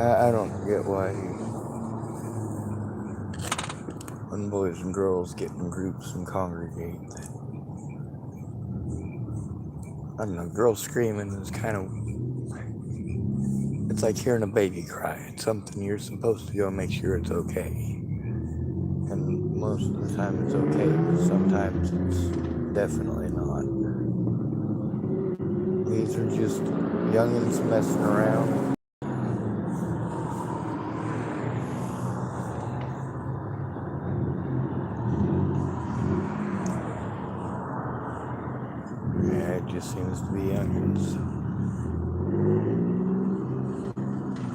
I don't get why when boys and girls get in groups and congregate. I don't know, girls screaming is kind of, it's like hearing a baby cry. It's something you're supposed to go make sure it's okay. And most of the time it's okay, but sometimes it's definitely not. These are just youngins messing around. Yeah, it just seems to be youngins.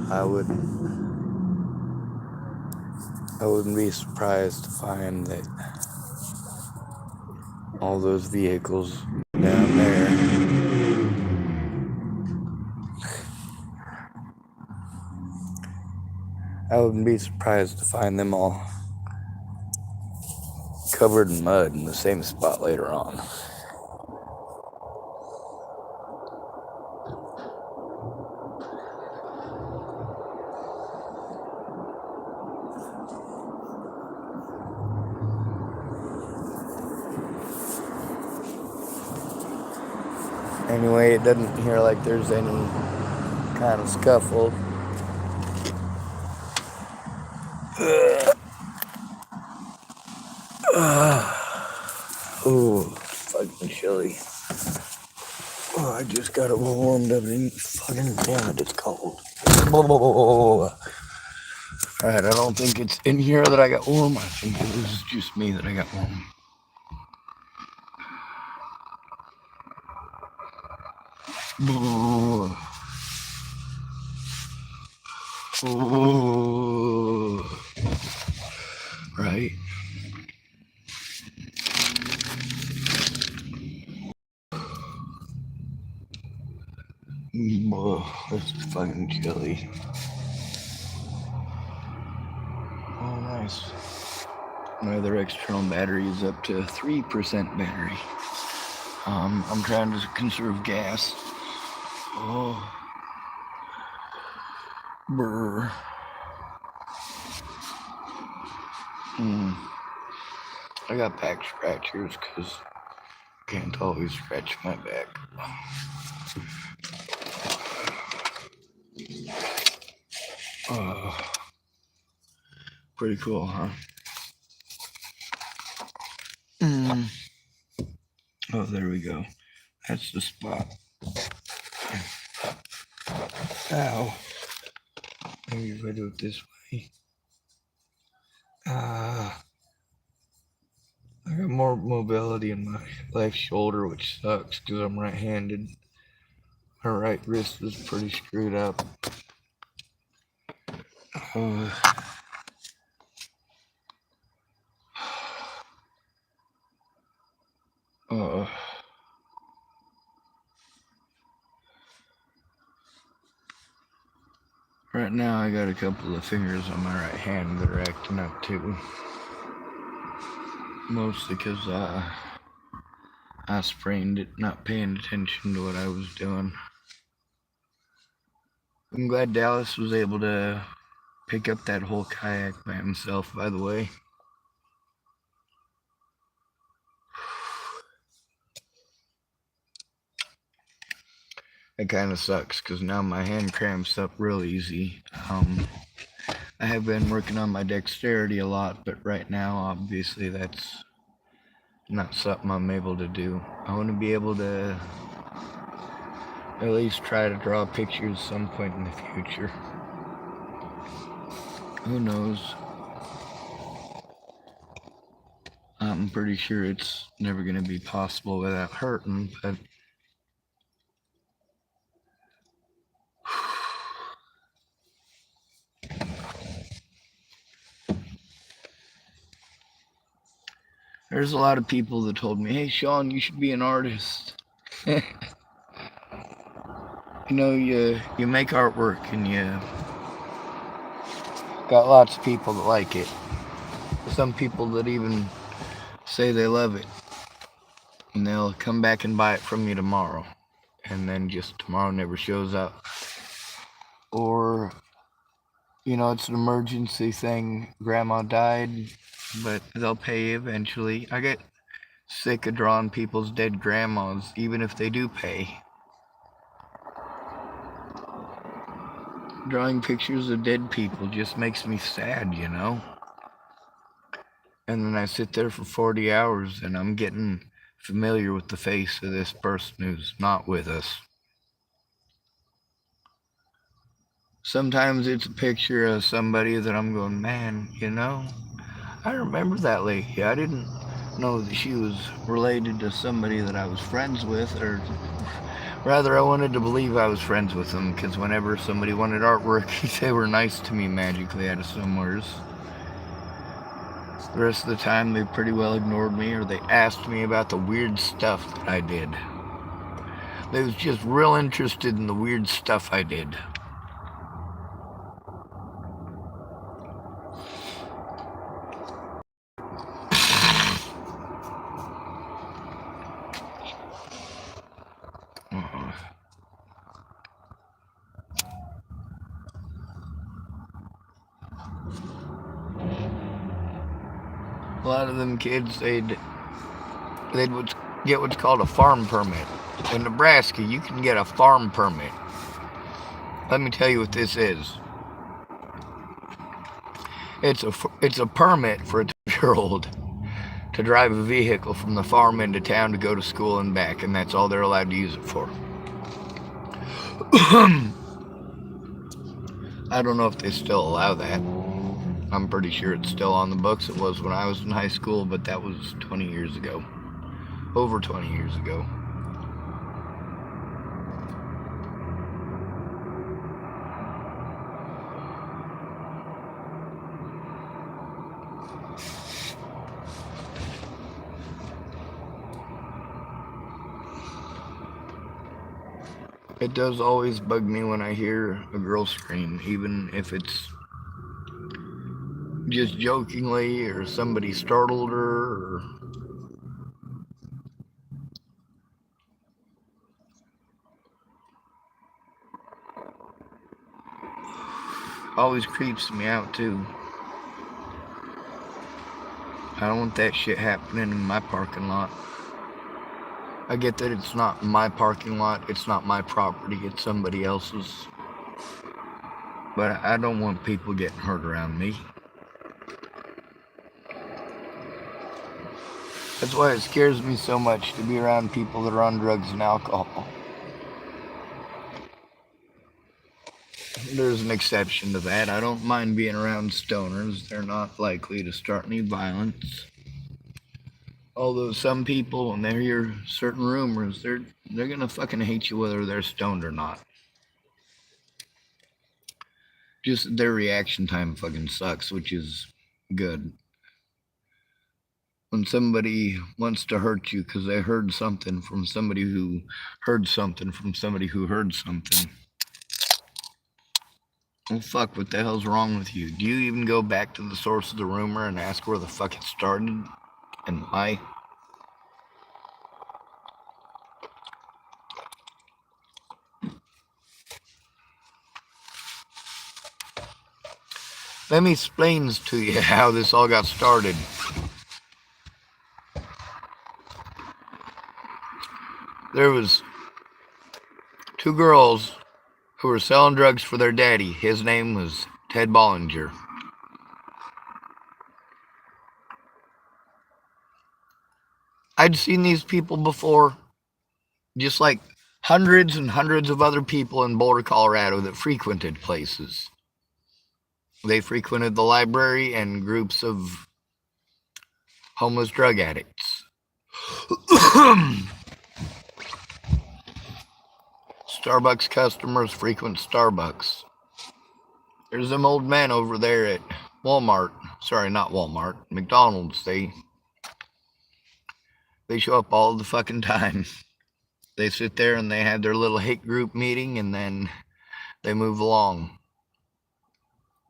I wouldn't be surprised to find that all those vehicles down there I wouldn't be surprised to find them all covered in mud in the same spot later on. Anyway, it doesn't hear like there's any kind of scuffle. Oh, it's fucking chilly. Oh, I just got it warmed up and fucking damn it, it's cold. Alright, I don't think it's in here that I got warm. I think it was just me that I got warm. Right. It's fucking chilly. Oh, nice. My other external battery is up to 3% battery. I'm trying to conserve gas. Oh. Brr. I got back scratchers because I can't always scratch my back. Pretty cool, huh? Oh, there we go. That's the spot. Ow. Maybe if I do it this way. I got more mobility in my left shoulder, which sucks because I'm right-handed. My right wrist is pretty screwed up. Right now I got a couple of fingers on my right hand that are acting up too. Mostly because I sprained it not paying attention to what I was doing. I'm glad Dallas was able to pick up that whole kayak by himself, by the way. It kind of sucks because now my hand cramps up real easy. I have been working on my dexterity a lot, but right now, obviously, that's not something I'm able to do. I want to be able to at least try to draw pictures some point in the future. Who knows? I'm pretty sure it's never going to be possible without hurting, but there's a lot of people that told me, hey, Sean, you should be an artist. You know, you make artwork and you got lots of people that like it. Some people that even say they love it. And they'll come back and buy it from you tomorrow. And then just tomorrow never shows up. Or You know, it's an emergency thing. Grandma died, but they'll pay you eventually. I get sick of drawing people's dead grandmas, even if they do pay. Drawing pictures of dead people just makes me sad, you know? And then I sit there for 40 hours and I'm getting familiar with the face of this person who's not with us. Sometimes it's a picture of somebody that I'm going, man, you know, I remember that lady. I didn't know that she was related to somebody that I was friends with, or rather, I wanted to believe I was friends with them because whenever somebody wanted artwork, they were nice to me magically out of somewheres. The rest of the time, they pretty well ignored me, or they asked me about the weird stuff that I did. They was just real interested in the weird stuff I did. A lot of them kids, they'd get what's called a farm permit. In Nebraska, you can get a farm permit. Let me tell you what this is. It's a permit for a 2-year-old to drive a vehicle from the farm into town to go to school and back, and that's all they're allowed to use it for. I don't know if they still allow that. I'm pretty sure it's still on the books. It was when I was in high school, but that was 20 years ago. Over 20 years ago. It does always bug me when I hear a girl scream, even if it's just jokingly or somebody startled her or always creeps me out too. I don't want that shit happening in my parking lot. I get that it's not my parking lot, it's not my property, it's somebody else's. But I don't want people getting hurt around me. That's why it scares me so much to be around people that are on drugs and alcohol. There's an exception to that. I don't mind being around stoners. They're not likely to start any violence. Although some people, when they hear certain rumors, they're gonna fucking hate you whether they're stoned or not. Just their reaction time fucking sucks, which is good. When somebody wants to hurt you because they heard something from somebody who heard something from somebody who heard something. Well, fuck, what the hell's wrong with you? Do you even go back to the source of the rumor and ask where the fuck it started and why? Let me explain to you how this all got started. There was 2 girls who were selling drugs for their daddy. His name was Ted Bollinger. I'd seen these people before, just like hundreds and hundreds of other people in Boulder, Colorado that frequented places. They frequented the library and groups of homeless drug addicts. Starbucks customers frequent Starbucks. There's them old men over there at Walmart. Sorry, not Walmart. McDonald's. They show up all the fucking time. They sit there and they have their little hate group meeting and then they move along.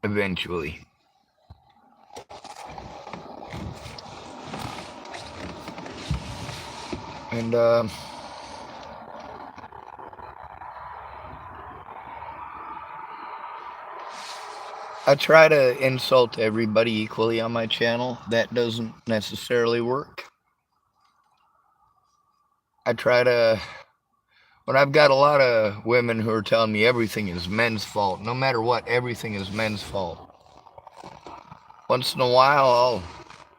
Eventually. And I try to insult everybody equally on my channel. That doesn't necessarily work. I try to, when I've got a lot of women who are telling me everything is men's fault, no matter what, everything is men's fault. Once in a while, I'll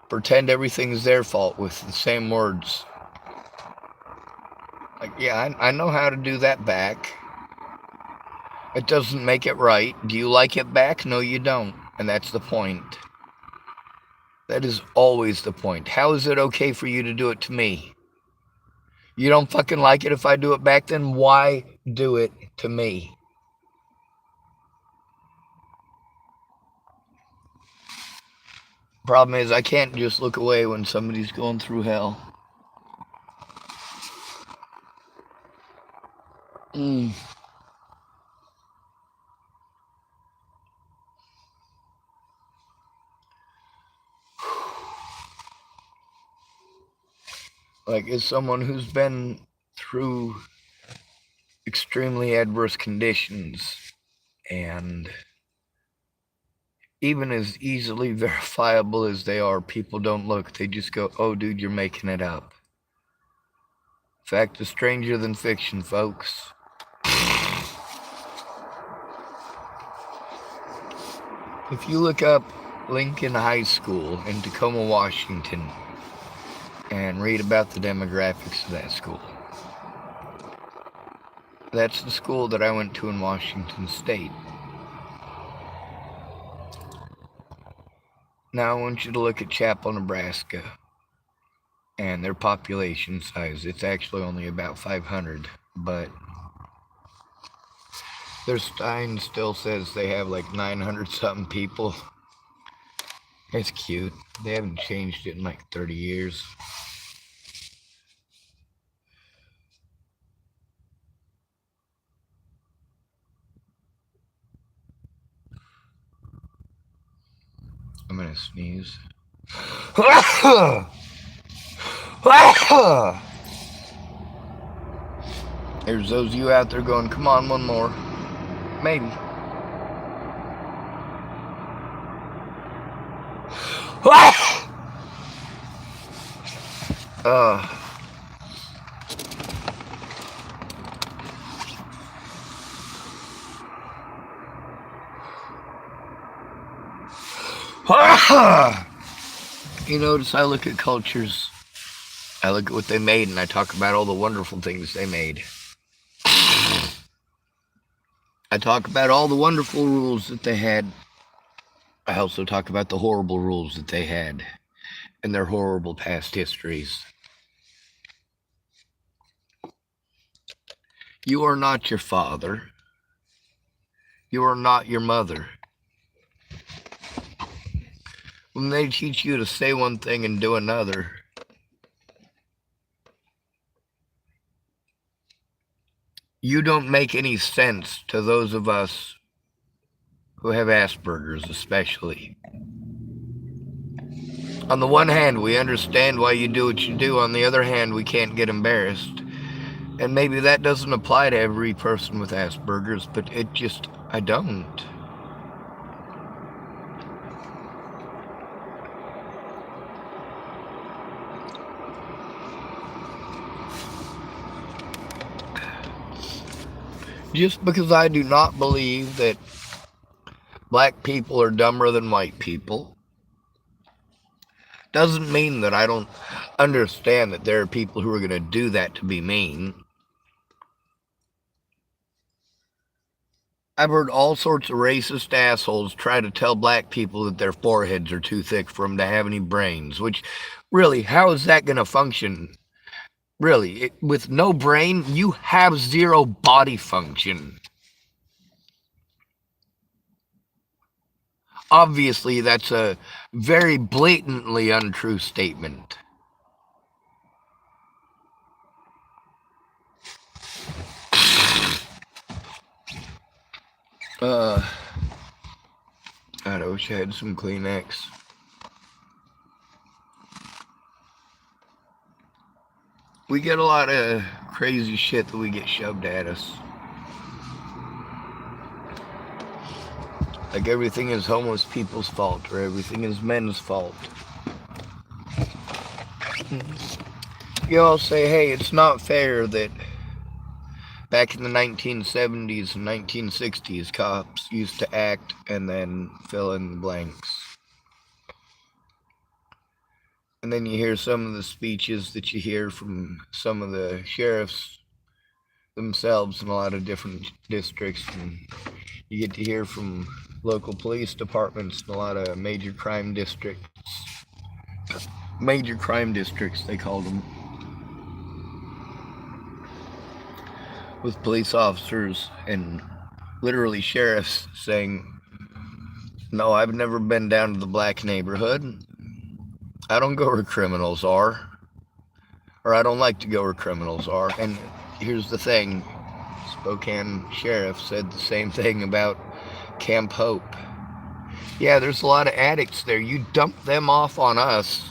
pretend everything's their fault with the same words. Like, yeah, I know how to do that back. It doesn't make it right. Do you like it back? No, you don't. And that's the point. That is always the point. How is it okay for you to do it to me? You don't fucking like it if I do it back, then why do it to me? Problem is, I can't just look away when somebody's going through hell. Like, as someone who's been through extremely adverse conditions, and even as easily verifiable as they are, people don't look. They just go, oh, dude, you're making it up. Fact is stranger than fiction, folks. If you look up Lincoln High School in Tacoma, Washington, and read about the demographics of that school, that's the school that I went to in Washington State. Now I want you to look at Chapel, Nebraska, and their population size. It's actually only about 500, but their sign still says they have like 900 something people. It's cute. They haven't changed it in like 30 years. I'm gonna sneeze. There's those of you out there going, come on, one more. Maybe. You notice I look at cultures, I look at what they made, and I talk about all the wonderful things they made. I talk about all the wonderful rules that they had. I also talk about the horrible rules that they had and their horrible past histories. You are not your father. You are not your mother. When they teach you to say one thing and do another, you don't make any sense to those of us who have Asperger's, especially. On the one hand, we understand why you do what you do. On the other hand, we can't get embarrassed. And maybe that doesn't apply to every person with Asperger's, but it just, I don't. Just because I do not believe that black people are dumber than white people doesn't mean that I don't understand that there are people who are going to do that to be mean. I've heard all sorts of racist assholes try to tell black people that their foreheads are too thick for them to have any brains, which, really, how is that going to function? Really, with no brain, you have zero body function. Obviously, that's a very blatantly untrue statement. God, I wish I had some Kleenex. We get a lot of crazy shit that we get shoved at us. Like everything is homeless people's fault or everything is men's fault. You all say, hey, it's not fair that back in the 1970s and 1960s, cops used to act and then fill in the blanks. And then you hear some of the speeches that you hear from some of the sheriffs themselves in a lot of different districts. And you get to hear from local police departments in a lot of major crime districts. Major crime districts, they called them. With police officers and literally sheriffs saying, no, I've never been down to the black neighborhood. I don't go where criminals are. Or I don't like to go where criminals are. And here's the thing. Spokane Sheriff said the same thing about Camp Hope. Yeah, there's a lot of addicts there. You dump them off on us,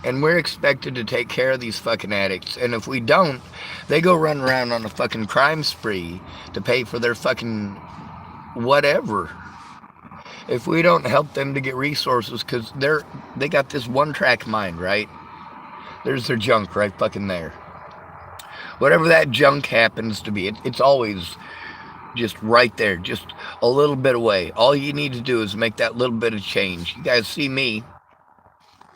and we're expected to take care of these fucking addicts. And if we don't, they go run around on a fucking crime spree to pay for their fucking whatever. If we don't help them to get resources, because they got this one-track mind, right? There's their junk right fucking there. Whatever that junk happens to be, it's always just right there, just a little bit away. All you need to do is make that little bit of change. You guys see me,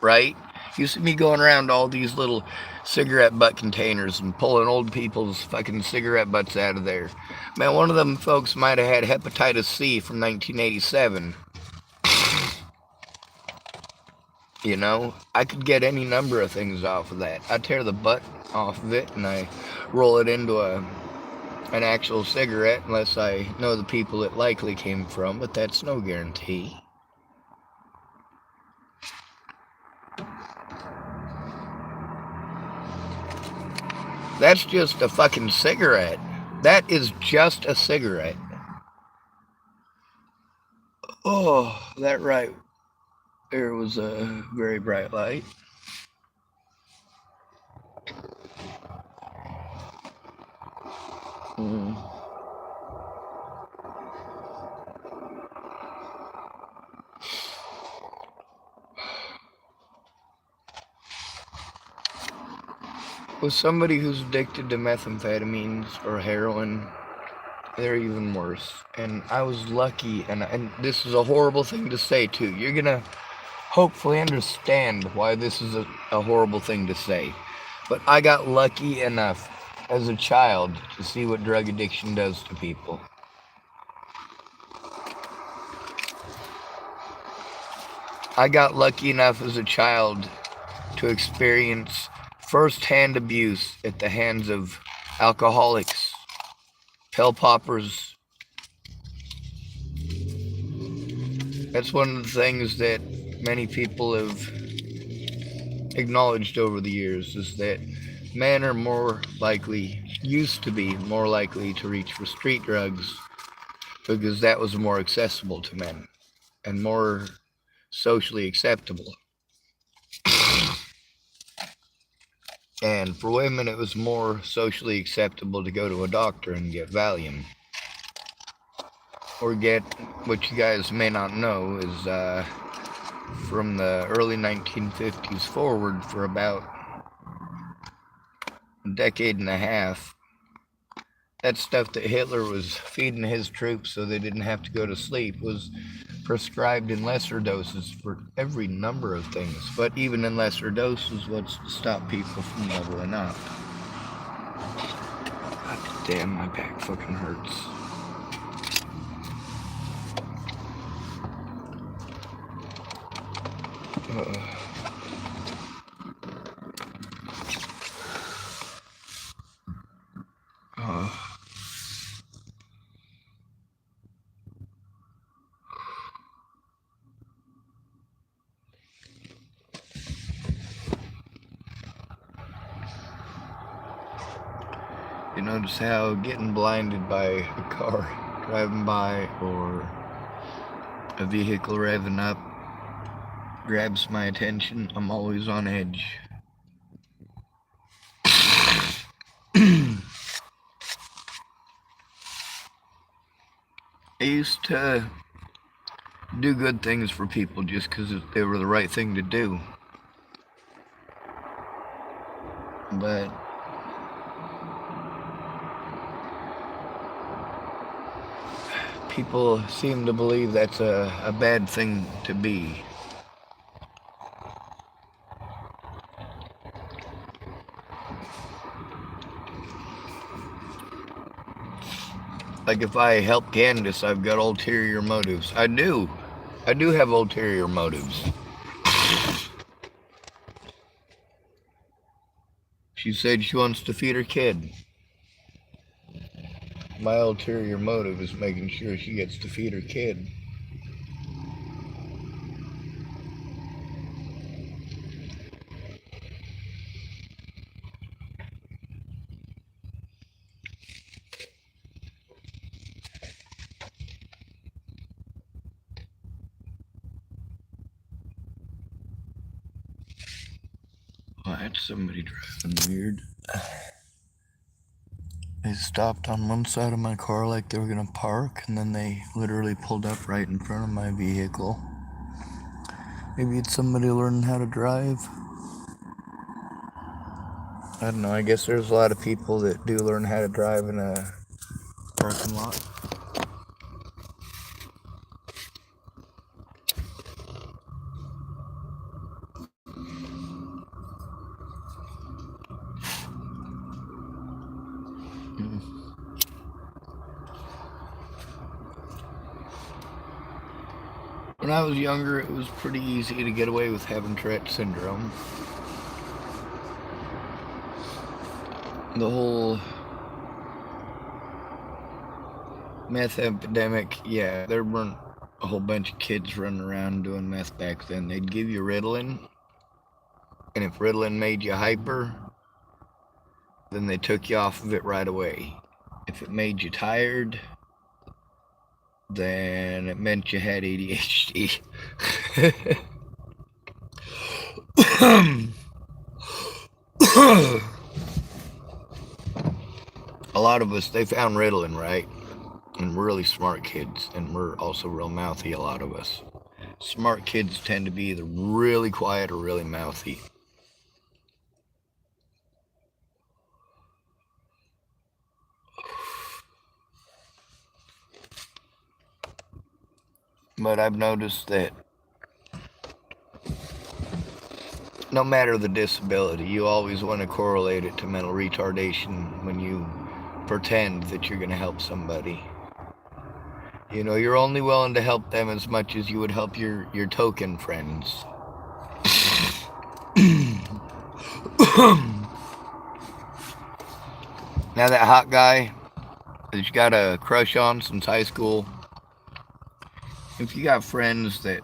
right? You see me going around all these little cigarette butt containers and pulling old people's fucking cigarette butts out of there. Man, one of them folks might have had hepatitis C from 1987. You know, I could get any number of things off of that. I tear the butt off of it and I roll it into an actual cigarette, unless I know the people it likely came from, but that's no guarantee. That's just a fucking cigarette. That is just a cigarette. Oh, that right there was a very bright light. With somebody who's addicted to methamphetamines or heroin, they're even worse. And I was lucky, and this is a horrible thing to say too. You're gonna hopefully understand why this is a horrible thing to say. But I got lucky enough as a child to see what drug addiction does to people. I got lucky enough as a child to experience first-hand abuse at the hands of alcoholics, pill poppers. That's one of the things that many people have acknowledged over the years, is that men are more likely, used to be more likely to reach for street drugs because that was more accessible to men and more socially acceptable. And for women, it was more socially acceptable to go to a doctor and get Valium. Or get, what you guys may not know, is from the early 1950s forward, for about a decade and a half, that stuff that Hitler was feeding his troops so they didn't have to go to sleep was prescribed in lesser doses for every number of things. But even in lesser doses, what's to stop people from leveling up? God damn, my back fucking hurts. You notice how getting blinded by a car driving by or a vehicle revving up grabs my attention. I'm always on edge. I used to do good things for people just because they were the right thing to do. But people seem to believe that's a bad thing to be. Like if I help Candace, I've got ulterior motives. I do. I do have ulterior motives. She said she wants to feed her kid. My ulterior motive is making sure she gets to feed her kid. Oh, that's somebody driving weird. They stopped on one side of my car like they were gonna park, and then they literally pulled up right in front of my vehicle. Maybe it's somebody learning how to drive. I don't know, I guess there's a lot of people that do learn how to drive in a parking lot. When I was younger, it was pretty easy to get away with having Tourette syndrome. The whole meth epidemic, yeah, there weren't a whole bunch of kids running around doing meth back then. They'd give you Ritalin, and if Ritalin made you hyper, then they took you off of it right away. If it made you tired, then it meant you had ADHD. A lot of us, they found Ritalin, right? And we're really smart kids, and we're also real mouthy, a lot of us. Smart kids tend to be either really quiet or really mouthy. But I've noticed that no matter the disability, you always want to correlate it to mental retardation when you pretend that you're going to help somebody. You know, you're only willing to help them as much as you would help your token friends. Now that hot guy that you got a crush on since high school, if you got friends that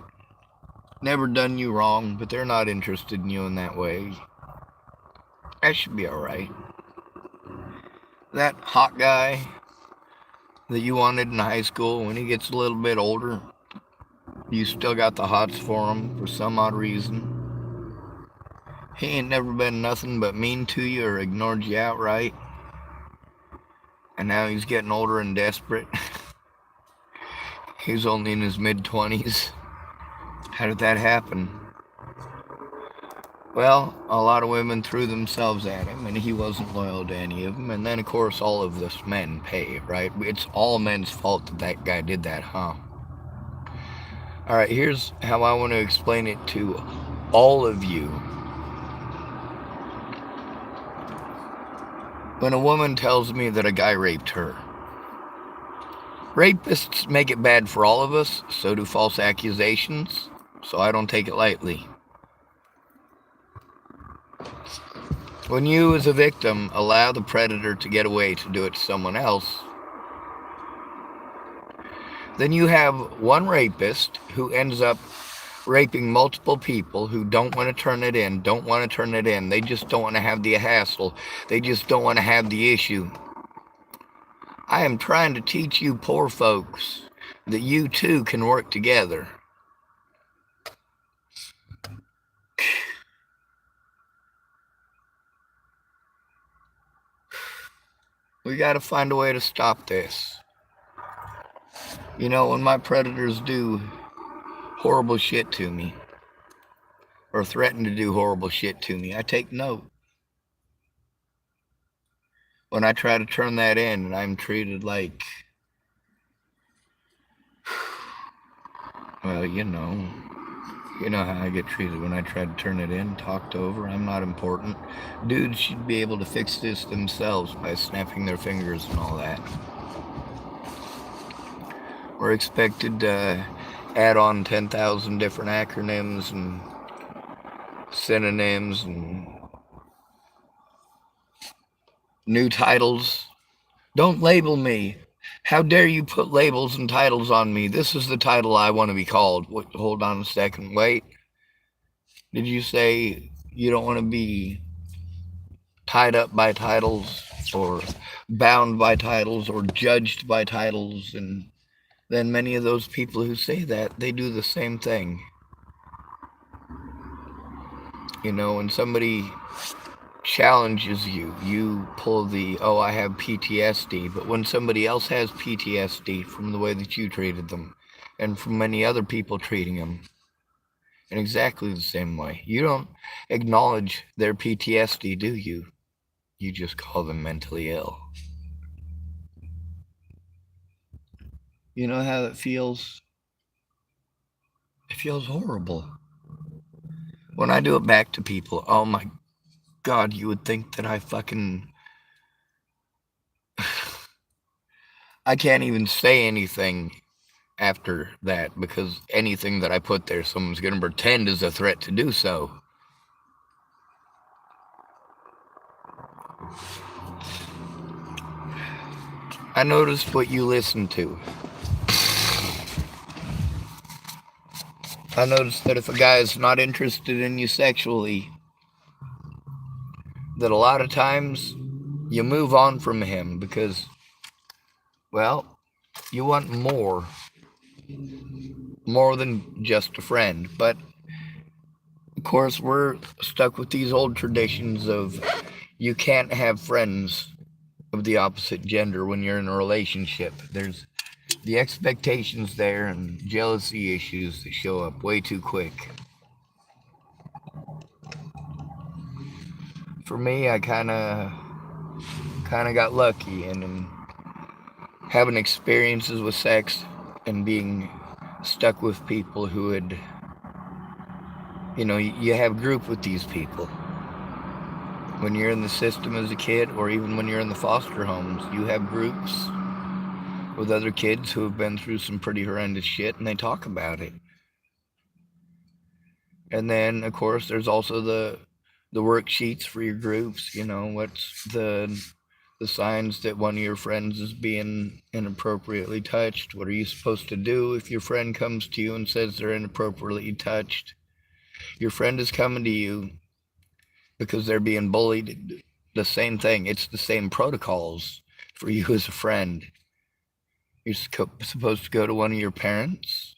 never done you wrong, but they're not interested in you in that way, that should be alright. That hot guy that you wanted in high school, when he gets a little bit older, you still got the hots for him for some odd reason. He ain't never been nothing but mean to you or ignored you outright. And now he's getting older and desperate. He's only in his mid-20s. How did that happen? Well, a lot of women threw themselves at him, and he wasn't loyal to any of them. And then, of course, all of us men pay, right? It's all men's fault that that guy did that, huh? Alright, here's how I want to explain it to all of you. When a woman tells me that a guy raped her, rapists make it bad for all of us, so do false accusations, so I don't take it lightly. When you, as a victim, allow the predator to get away to do it to someone else, then you have one rapist who ends up raping multiple people who don't want to turn it in, They just don't want to have the hassle. They just don't want to have the issue. I am trying to teach you poor folks that you too can work together. We got to find a way to stop this. You know, when my predators do horrible shit to me or threaten to do horrible shit to me, I take note. When I try to turn that in and I'm treated like, well, you know how I get treated when I try to turn it in, talked over. I'm not important. Dudes should be able to fix this themselves by snapping their fingers and all that. We're expected to add on 10,000 different acronyms and synonyms and new titles. Don't label me. How dare you put labels and titles on me? This is the title I want to be called. Wait, hold on a second. Wait. Did you say you don't want to be tied up by titles or bound by titles or judged by titles? And then many of those people who say that, they do the same thing. When somebody challenges you, you pull the, oh, I have PTSD. But when somebody else has PTSD from the way that you treated them and from many other people treating them in exactly the same way, you don't acknowledge their PTSD, do you? You just call them mentally ill. You know how it feels? It feels horrible. When I do it back to people, oh my God, you would think that I fucking... I can't even say anything after that because anything that I put there, someone's going to pretend is a threat to do so. I noticed what you listen to. I noticed that if a guy is not interested in you sexually, that a lot of times you move on from him because, well, you want more than just a friend. But of course, we're stuck with these old traditions of you can't have friends of the opposite gender when you're in a relationship. There's the expectations there and jealousy issues that show up way too quick. For me, I kind of got lucky and having experiences with sex and being stuck with people who had, you have group with these people. When you're in the system as a kid, or even when you're in the foster homes, you have groups with other kids who have been through some pretty horrendous shit, and they talk about it. And then, of course, there's also the worksheets for your groups. What's the signs that one of your friends is being inappropriately touched? What are you supposed to do if your friend comes to you and says they're inappropriately touched? Your friend is coming to you because they're being bullied. The same thing. It's the same protocols for you as a friend. You're supposed to go to one of your parents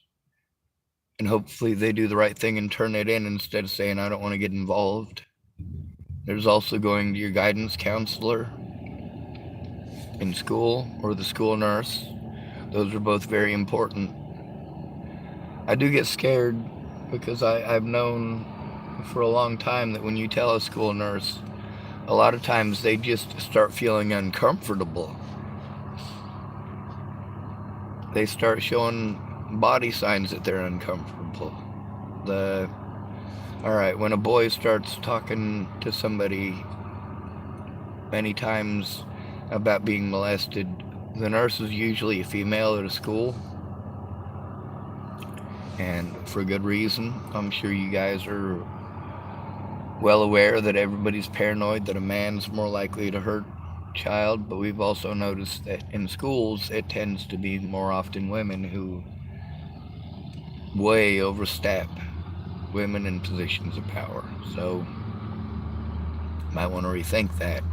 and hopefully they do the right thing and turn it in instead of saying, I don't want to get involved. There's also going to your guidance counselor in school or the school nurse. Those are both very important. I do get scared because I've known for a long time that when you tell a school nurse, a lot of times they just start feeling uncomfortable. They start showing body signs that they're uncomfortable. Alright, when a boy starts talking to somebody many times about being molested, the nurse is usually a female at a school. And for good reason. I'm sure you guys are well aware that everybody's paranoid that a man's more likely to hurt a child, but we've also noticed that in schools it tends to be more often women who way overstep women in positions of power. So might want to rethink that.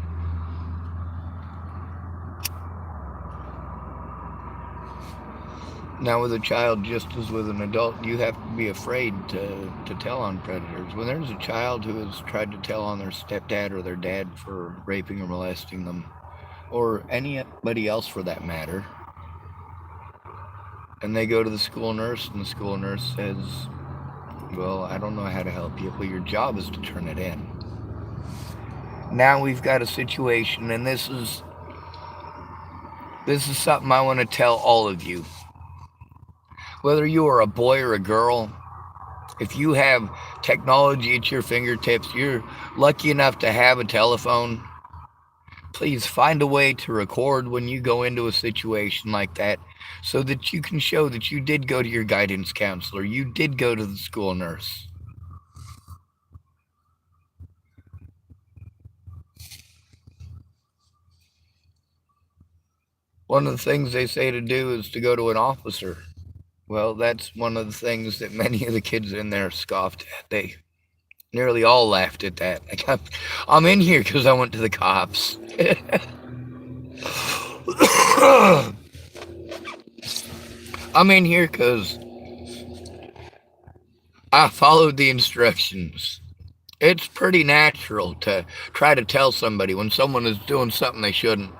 Now with a child, just as with an adult, you have to be afraid to tell on predators. When there's a child who has tried to tell on their stepdad or their dad for raping or molesting them, or anybody else for that matter, And they go to the school nurse, and the school nurse says, well, I don't know how to help you, but your job is to turn it in. Now we've got a situation, and this is something I want to tell all of you. Whether you are a boy or a girl, if you have technology at your fingertips, you're lucky enough to have a telephone, please find a way to record when you go into a situation like that so that you can show that you did go to your guidance counselor, you did go to the school nurse. One of the things they say to do is to go to an officer. Well, that's one of the things that many of the kids in there scoffed at. They nearly all laughed at that. Like, I'm in here because I went to the cops. I'm in here because I followed the instructions. It's pretty natural to try to tell somebody when someone is doing something they shouldn't.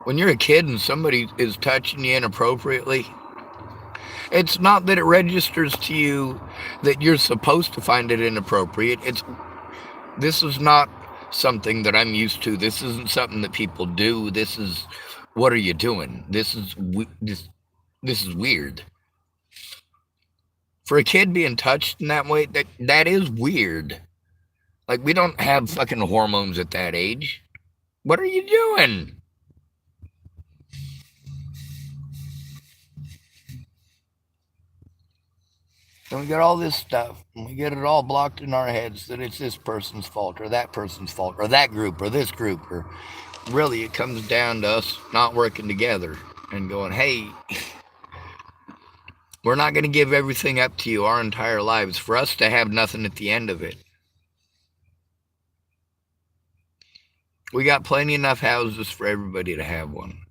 When you're a kid and somebody is touching you inappropriately, it's not that it registers to you that you're supposed to find it inappropriate. This is not something that I'm used to. This isn't something that people do. This is, what are you doing? This is weird. For a kid being touched in that way, that is weird. Like, we don't have fucking hormones at that age. What are you doing? And we got all this stuff, and we get it all blocked in our heads that it's this person's fault, or that person's fault, or that group, or this group, or really it comes down to us not working together and going, hey, we're not going to give everything up to you our entire lives for us to have nothing at the end of it. We got plenty enough houses for everybody to have one.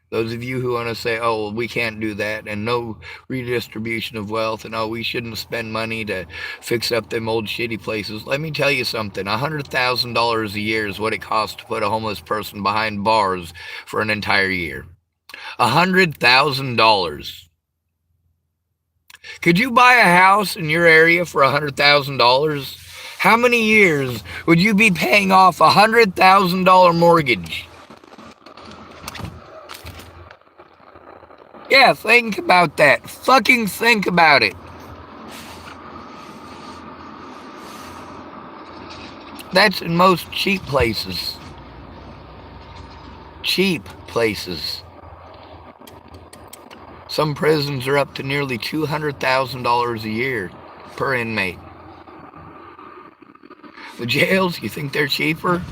Those of you who want to say, oh, well, we can't do that, and no redistribution of wealth, and oh, we shouldn't spend money to fix up them old shitty places. Let me tell you something. $100,000 a year is what it costs to put a homeless person behind bars for an entire year. $100,000. Could you buy a house in your area for $100,000? How many years would you be paying off a $100,000 mortgage? Yeah, think about that. Fucking think about it. That's in most cheap places. Cheap places. Some prisons are up to nearly $200,000 a year per inmate. The jails, you think they're cheaper?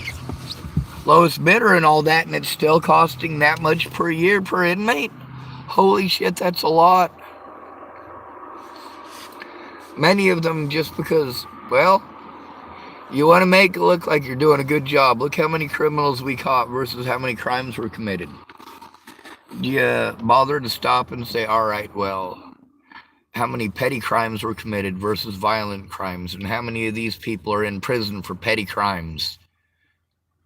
Lowest bidder and all that, and it's still costing that much per year per inmate? Holy shit, that's a lot. Many of them just because, well, you want to make it look like you're doing a good job. Look how many criminals we caught versus how many crimes were committed. Do you bother to stop and say, all right, well, how many petty crimes were committed versus violent crimes, and how many of these people are in prison for petty crimes,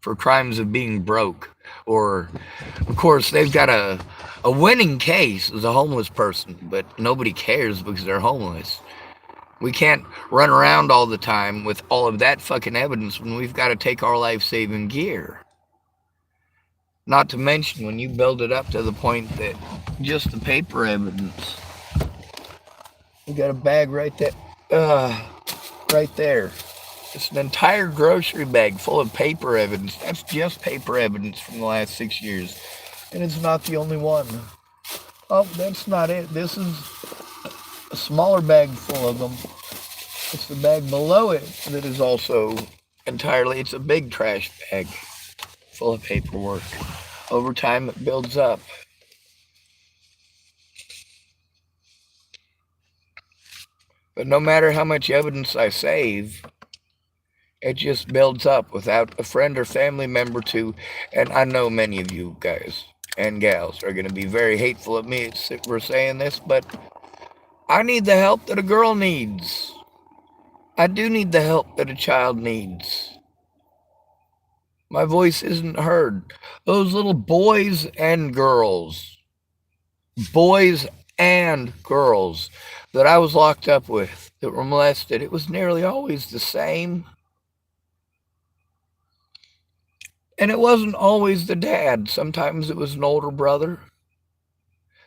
for crimes of being broke? Or, of course, they've got a winning case as a homeless person, but nobody cares because they're homeless. We can't run around all the time with all of that fucking evidence when we've got to take our life-saving gear. Not to mention when you build it up to the point that just the paper evidence. We got a bag right there. Right there. It's an entire grocery bag full of paper evidence. That's just paper evidence from the last 6 years. And it's not the only one. Oh, that's not it. This is a smaller bag full of them. It's the bag below it that is also entirely, it's a big trash bag full of paperwork. Over time, it builds up. But no matter how much evidence I save, it just builds up without a friend or family member to, and I know many of you guys and gals are going to be very hateful of me for saying this, but I need the help that a girl needs. I do need the help that a child needs. My voice isn't heard. Those little boys and girls and girls that I was locked up with that were molested, it was nearly always the same. And it wasn't always the dad. Sometimes it was an older brother.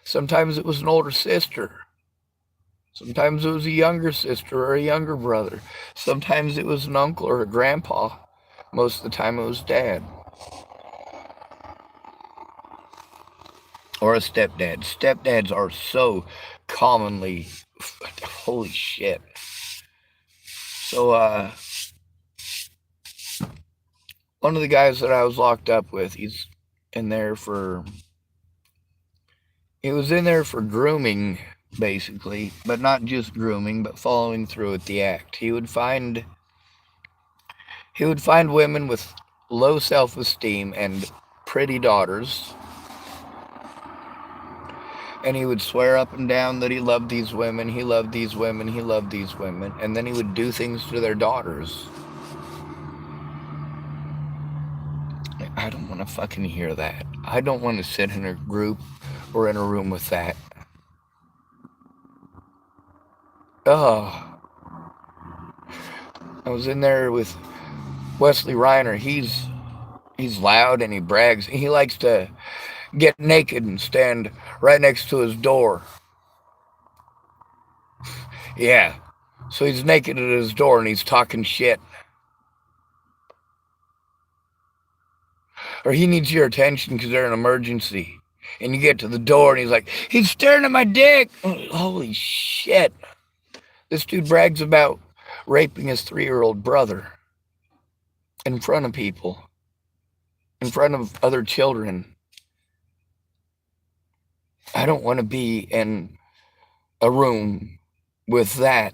Sometimes it was an older sister. Sometimes it was a younger sister or a younger brother. Sometimes it was an uncle or a grandpa. Most of the time it was dad. Or a stepdad. Stepdads are so commonly, holy shit. So, one of the guys that I was locked up with, in there for, he was in there for grooming, basically, but not just grooming, but following through with the act. He would find women with low self-esteem and pretty daughters, and he would swear up and down that he loved these women, he loved these women, he loved these women, and then he would do things to their daughters. I don't want to fucking hear that. I don't want to sit in a group or in a room with that. Oh, I was in there with Wesley Reiner. He's loud and he brags. He likes to get naked and stand right next to his door. Yeah. So he's naked at his door and he's talking shit. Or he needs your attention because they're in an emergency. And you get to the door and he's like, he's staring at my dick. Holy shit. This dude brags about raping his 3-year-old brother in front of people, in front of other children. I don't want to be in a room with that.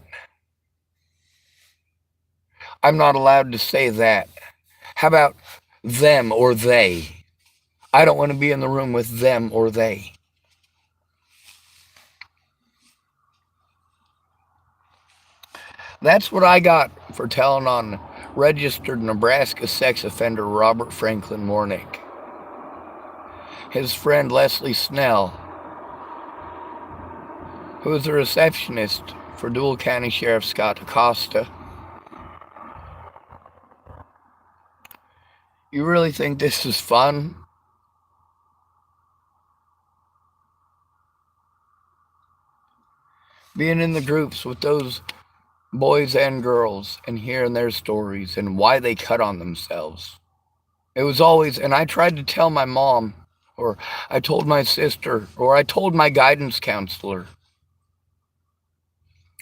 I'm not allowed to say that. How about them or they? I don't want to be in the room with them or they. That's what I got for telling on registered Nebraska sex offender Robert Franklin Warnick. His friend Leslie Snell, who was a receptionist for Dual County Sheriff Scott Acosta. You really think this is fun? Being in the groups with those boys and girls and hearing their stories and why they cut on themselves. It was always, and I tried to tell my mom, or I told my sister, or I told my guidance counselor.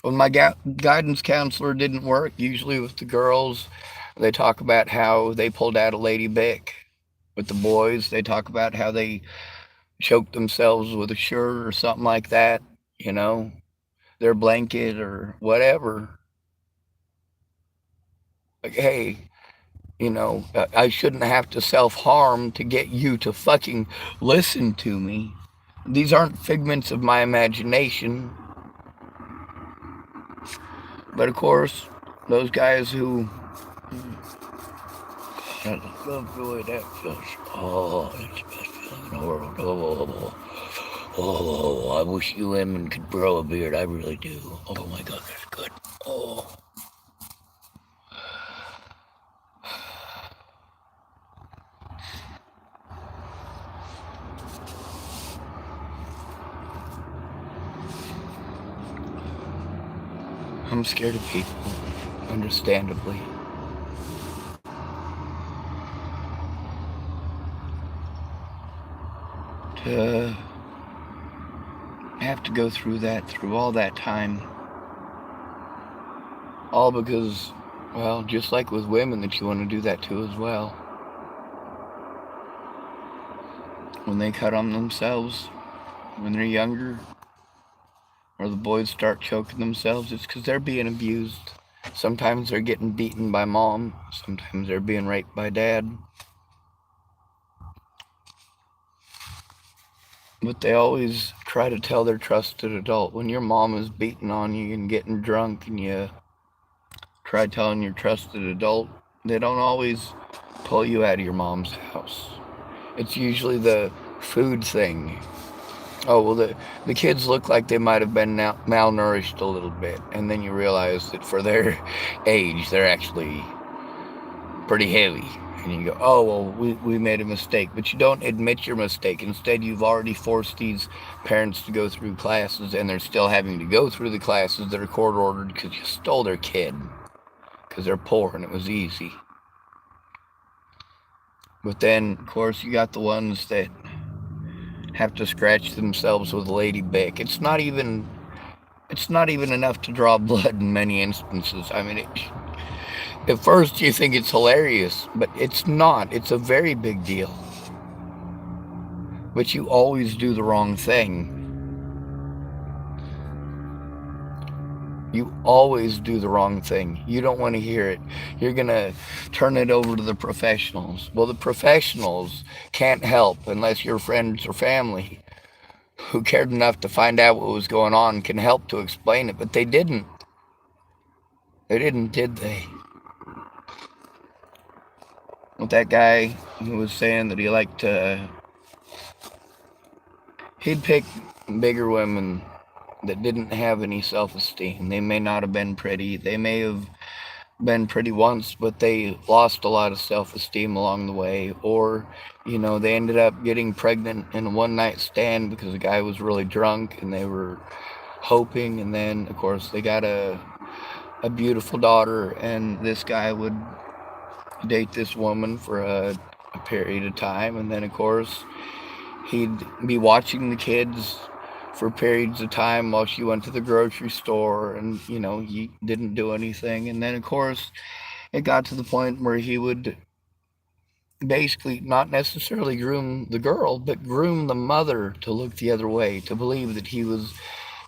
When my guidance counselor didn't work, usually with the girls, they talk about how they pulled out a lady bick. With the boys, they talk about how they choked themselves with a shirt or something like that, their blanket or whatever. Like, hey, I shouldn't have to self-harm to get you to fucking listen to me. These aren't figments of my imagination. But of course, those guys who... I love the way that feels. Oh, it's the best feeling in the world. Oh, I wish you women could grow a beard. I really do. Oh my God, that's good. Oh. I'm scared of people, understandably. To have to go through all that time. All because, well, just like with women that you want to do that to as well. When they cut on themselves, when they're younger, or the boys start choking themselves, it's because they're being abused. Sometimes they're getting beaten by mom. Sometimes they're being raped by dad. But they always try to tell their trusted adult. When your mom is beating on you and getting drunk and you try telling your trusted adult, they don't always pull you out of your mom's house. It's usually the food thing. Oh, well, the kids look like they might have been malnourished a little bit. And then you realize that for their age, they're actually pretty heavy. And you go, oh, well, we made a mistake. But you don't admit your mistake. Instead, you've already forced these parents to go through classes, and they're still having to go through the classes that are court ordered because you stole their kid. Because they're poor and it was easy. But then, of course, you got the ones that have to scratch themselves with a lady bick. It's not even enough to draw blood in many instances. I mean, at first you think it's hilarious, but it's not. It's a very big deal. But you always do the wrong thing. You always do the wrong thing. You don't want to hear it. You're going to turn it over to the professionals. Well, the professionals can't help unless your friends or family who cared enough to find out what was going on can help to explain it, but they didn't. They didn't, did they? With that guy who was saying that he liked to, he'd pick bigger women that didn't have any self-esteem. They may not have been pretty. They may have been pretty once, but they lost a lot of self-esteem along the way. Or, they ended up getting pregnant in a one-night stand because the guy was really drunk and they were hoping. And then, of course, they got a beautiful daughter, and this guy would date this woman for a period of time. And then, of course, he'd be watching the kids for periods of time while she went to the grocery store, and he didn't do anything. And then, of course, it got to the point where he would basically not necessarily groom the girl, but groom the mother to look the other way, to believe that he was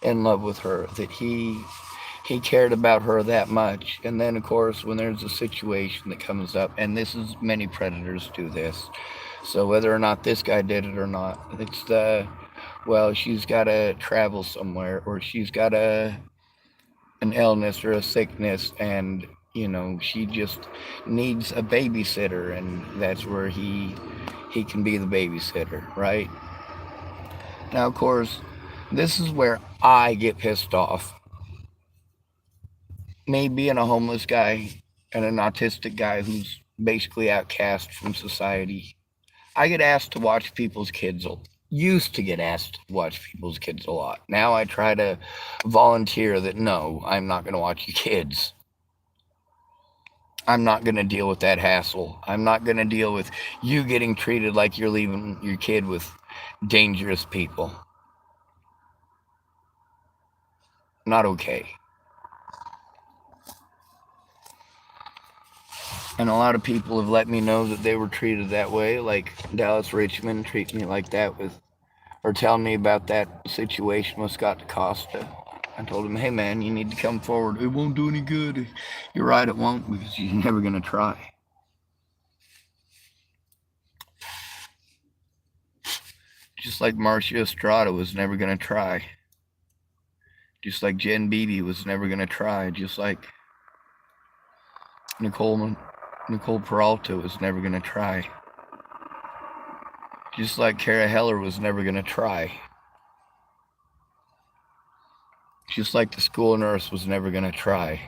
in love with her, that he cared about her that much. And then, of course, when there's a situation that comes up, and this is, many predators do this, so whether or not this guy did it or not, it's well, she's got to travel somewhere, or she's got an illness or a sickness, and she just needs a babysitter, and that's where he can be the babysitter, right? Now, of course, this is where I get pissed off. Me being a homeless guy and an autistic guy who's basically outcast from society, I get asked to watch people's kids. Used to get asked to watch people's kids a lot. Now I try to volunteer that no, I'm not going to watch your kids. I'm not going to deal with that hassle. I'm not going to deal with you getting treated like you're leaving your kid with dangerous people. Not okay. And a lot of people have let me know that they were treated that way, like Dallas Richmond treat me like that or tell me about that situation with Scott DaCosta. I told him, hey man, you need to come forward. It won't do any good. You're right, it won't, because you're never going to try. Just like Marcia Estrada was never going to try. Just like Jen Beebe was never going to try. Just like Nicole Peralta was never going to try. Just like Kara Heller was never going to try. Just like the school nurse was never going to try.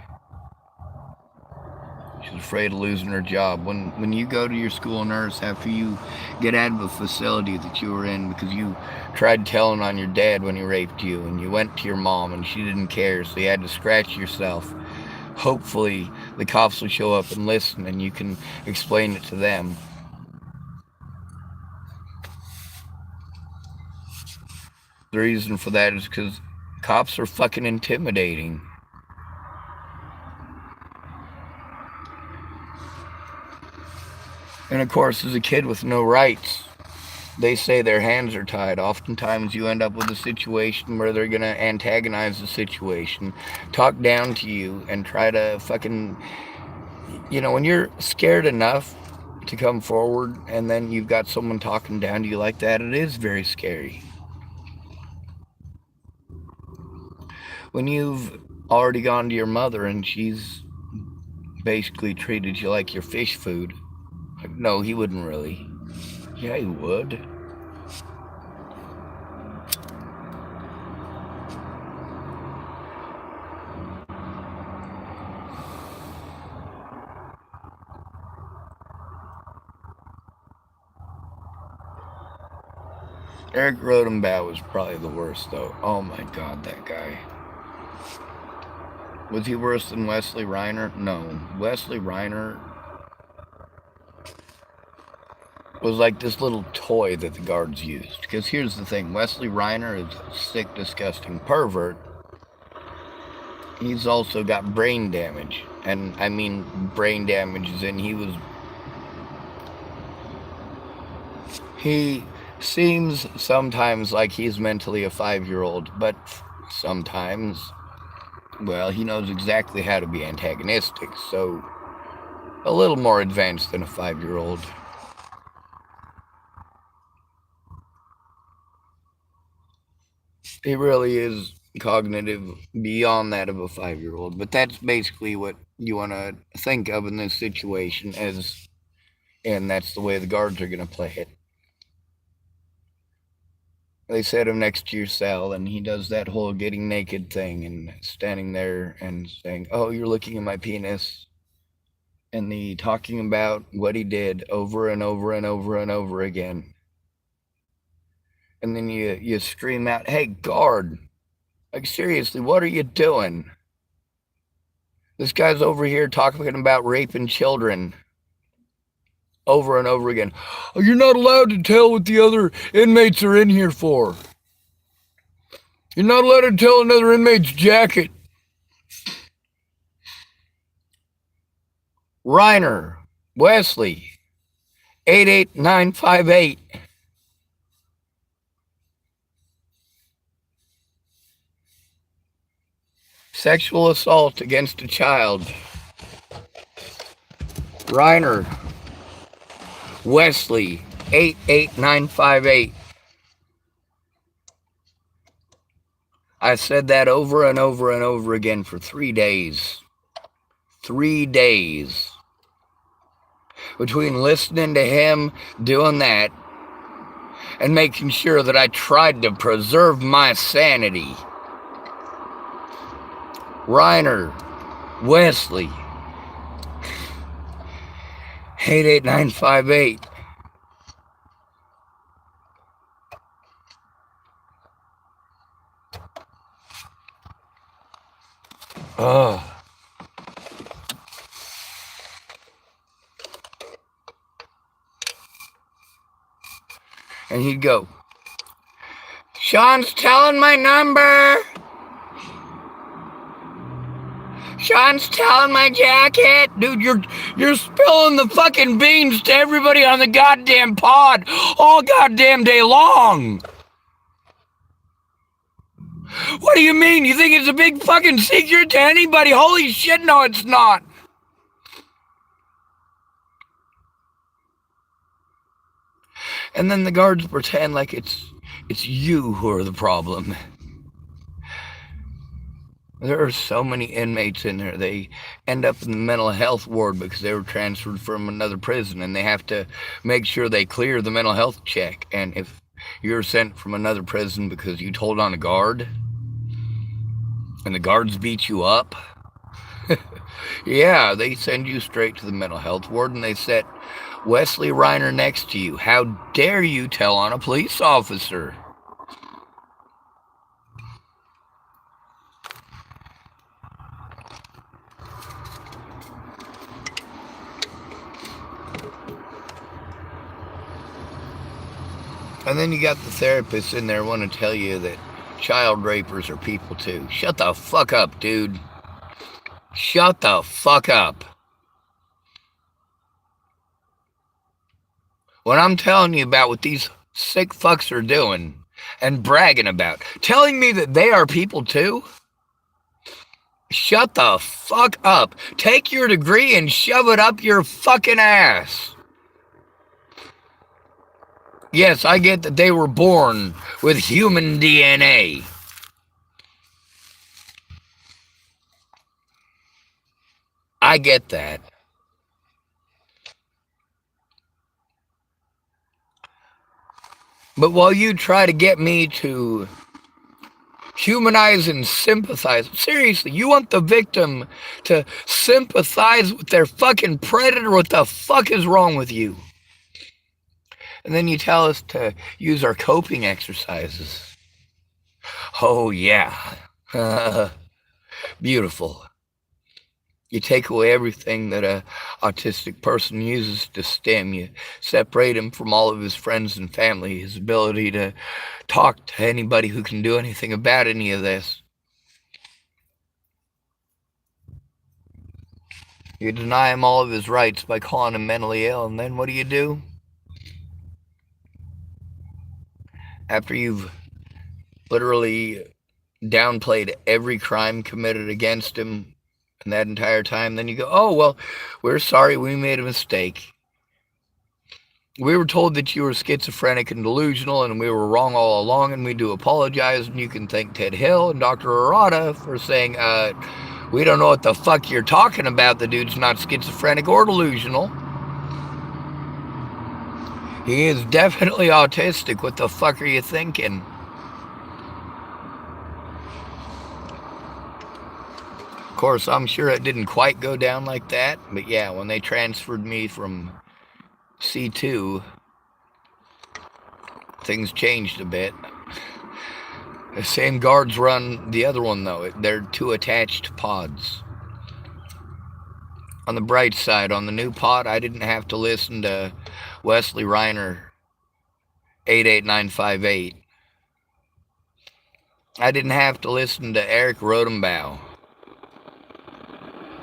She was afraid of losing her job. When you go to your school nurse after you get out of a facility that you were in because you tried telling on your dad when he raped you, and you went to your mom and she didn't care, so you had to scratch yourself. Hopefully the cops will show up and listen and you can explain it to them. The reason for that is because cops are fucking intimidating. And of course, as a kid with no rights, they say their hands are tied. Oftentimes you end up with a situation where they're going to antagonize the situation, talk down to you, and try to fucking, when you're scared enough to come forward and then you've got someone talking down to you like that, it is very scary. When you've already gone to your mother and she's basically treated you like your fish food, like, no, he wouldn't really. Yeah, he would. Eric Rodenbaugh was probably the worst, though. Oh my god, that guy. Was he worse than Wesley Reiner? No. Wesley Reiner was like this little toy that the guards used. Because here's the thing, Wesley Reiner is a sick, disgusting pervert. He's also got brain damage. And I mean brain damage as in he seems sometimes like he's mentally a 5-year-old, but sometimes, well, he knows exactly how to be antagonistic, so a little more advanced than a 5-year-old. He really is cognitive beyond that of a 5-year-old, but that's basically what you want to think of in this situation as, and that's the way the guards are going to play it. They set him next to your cell, and he does that whole getting naked thing and standing there and saying, "Oh, you're looking at my penis," and the talking about what he did over and over and over and over again. And then you scream out, "Hey, guard, like seriously, what are you doing? This guy's over here talking about raping children." Over and over again. "Oh, you're not allowed to tell what the other inmates are in here for. You're not allowed to tell another inmate's jacket." Reiner, Wesley, 88958. Sexual assault against a child. Reiner, Wesley, 88958. I said that over and over and over again for 3 days. 3 days. Between listening to him doing that and making sure that I tried to preserve my sanity. Reiner, Wesley, 88958. Oh. And he'd go, "Sean's telling my number. Sean's telling my jacket." Dude, you're spilling the fucking beans to everybody on the goddamn pod all goddamn day long. What do you mean? You think it's a big fucking secret to anybody? Holy shit, no, it's not. And then the guards pretend like it's you who are the problem. There are so many inmates in there. They end up in the mental health ward because they were transferred from another prison, and they have to make sure they clear the mental health check. And if you're sent from another prison because you told on a guard, and the guards beat you up, yeah, they send you straight to the mental health ward, and they set Wesley Reiner next to you. How dare you tell on a police officer? And then you got the therapists in there want to tell you that child rapers are people too. Shut the fuck up, dude. Shut the fuck up. What I'm telling you about what these sick fucks are doing and bragging about, telling me that they are people too? Shut the fuck up. Take your degree and shove it up your fucking ass. Yes, I get that they were born with human DNA. I get that. But while you try to get me to humanize and sympathize, seriously, you want the victim to sympathize with their fucking predator? What the fuck is wrong with you? And then you tell us to use our coping exercises. Oh, yeah. Beautiful. You take away everything that a autistic person uses to stim. You separate him from all of his friends and family, his ability to talk to anybody who can do anything about any of this. You deny him all of his rights by calling him mentally ill, and then what do? After you've literally downplayed every crime committed against him in that entire time, then you go, oh, well, we're sorry, we made a mistake. We were told that you were schizophrenic and delusional, and we were wrong all along, and we do apologize, and you can thank Ted Hill and Dr. Arata for saying, we don't know what the fuck you're talking about. The dude's not schizophrenic or delusional. He is definitely autistic. What the fuck are you thinking? Of course, I'm sure it didn't quite go down like that, but yeah, when they transferred me from C2, things changed a bit. The same guards run the other one, though. They're two attached pods. On the bright side, on the new pod, I didn't have to listen to Wesley Reiner 88958. I didn't have to listen to Eric Rodenbaugh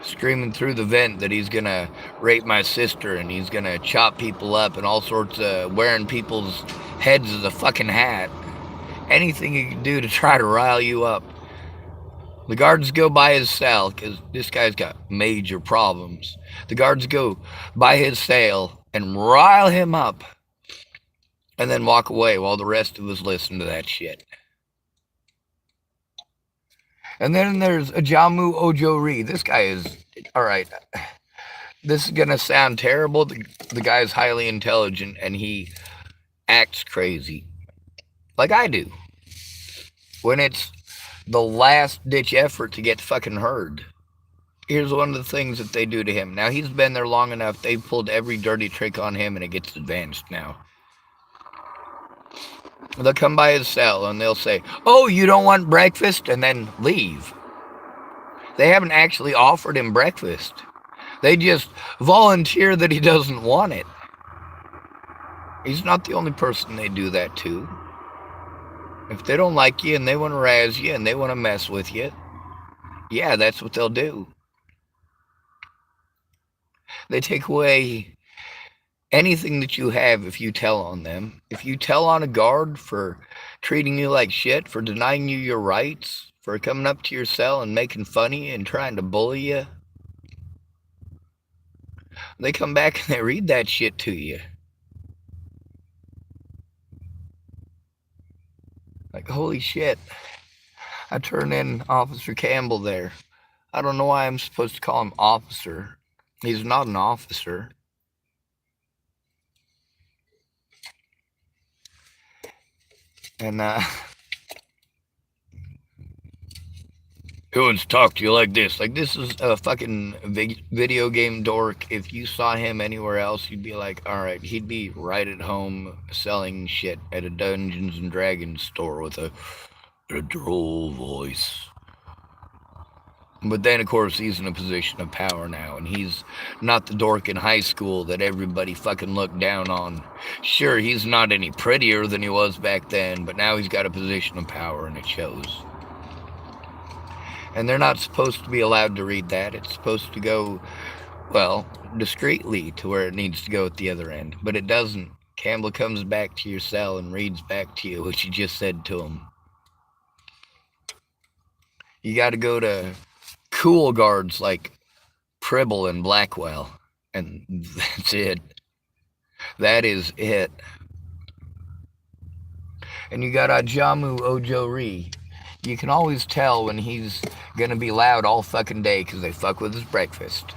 screaming through the vent that he's gonna rape my sister and he's gonna chop people up and all sorts of wearing people's heads as a fucking hat. Anything he can do to try to rile you up. The guards go by his cell because this guy's got major problems. The guards go by his cell and rile him up and then walk away while the rest of us listen to that shit. And then there's Ajamu Ojori. This guy is, all right, this is going to sound terrible. The guy is highly intelligent and he acts crazy. Like I do. When it's the last ditch effort to get fucking heard. Here's one of the things that they do to him. Now, he's been there long enough. They've pulled every dirty trick on him and it gets advanced now. They'll come by his cell and they'll say, oh, you don't want breakfast? And then leave. They haven't actually offered him breakfast. They just volunteer that he doesn't want it. He's not the only person they do that to. If they don't like you and they want to razz you and they want to mess with you, yeah, that's what they'll do. They take away anything that you have if you tell on them. If you tell on a guard for treating you like shit, for denying you your rights, for coming up to your cell and making fun of you and trying to bully you, they come back and they read that shit to you. Like, holy shit. I turned in Officer Campbell there. I don't know why I'm supposed to call him officer. He's not an officer. And, who wants to talk to you like this? Like, this is a fucking video game dork. If you saw him anywhere else, you'd be like, alright, he'd be right at home selling shit at a Dungeons and Dragons store with a droll voice. But then, of course, he's in a position of power now, and he's not the dork in high school that everybody fucking looked down on. Sure, he's not any prettier than he was back then, but now he's got a position of power, and it shows. And they're not supposed to be allowed to read that. It's supposed to go, well, discreetly to where it needs to go at the other end. But it doesn't. Campbell comes back to your cell and reads back to you what you just said to him. You got to go to cool guards like Pribble and Blackwell, and that's it. That is it. And you got Ajamu Ojori. You can always tell when he's gonna be loud all fucking day because they fuck with his breakfast.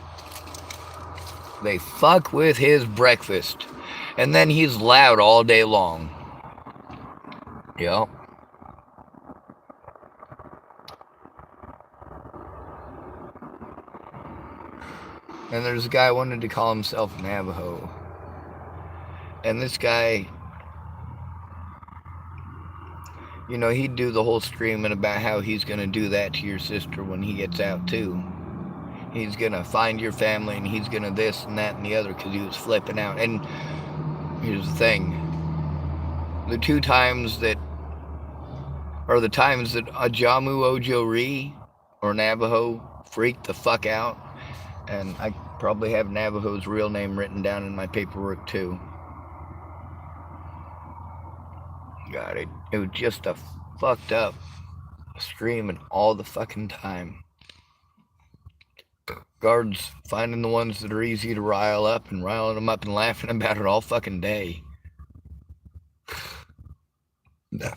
They fuck with his breakfast. And then he's loud all day long. Yep. And there's a guy who wanted to call himself Navajo. And this guy, you know, he'd do the whole screaming about how he's going to do that to your sister when he gets out, too. He's going to find your family and he's going to this and that and the other because he was flipping out. And here's the thing, the two times that, or the times that Ajamu Ojo Ri or Navajo freaked the fuck out, and I probably have Navajo's real name written down in my paperwork too. God, it was just a fucked up screaming all the fucking time. Guards finding the ones that are easy to rile up and riling them up and laughing about it all fucking day. No.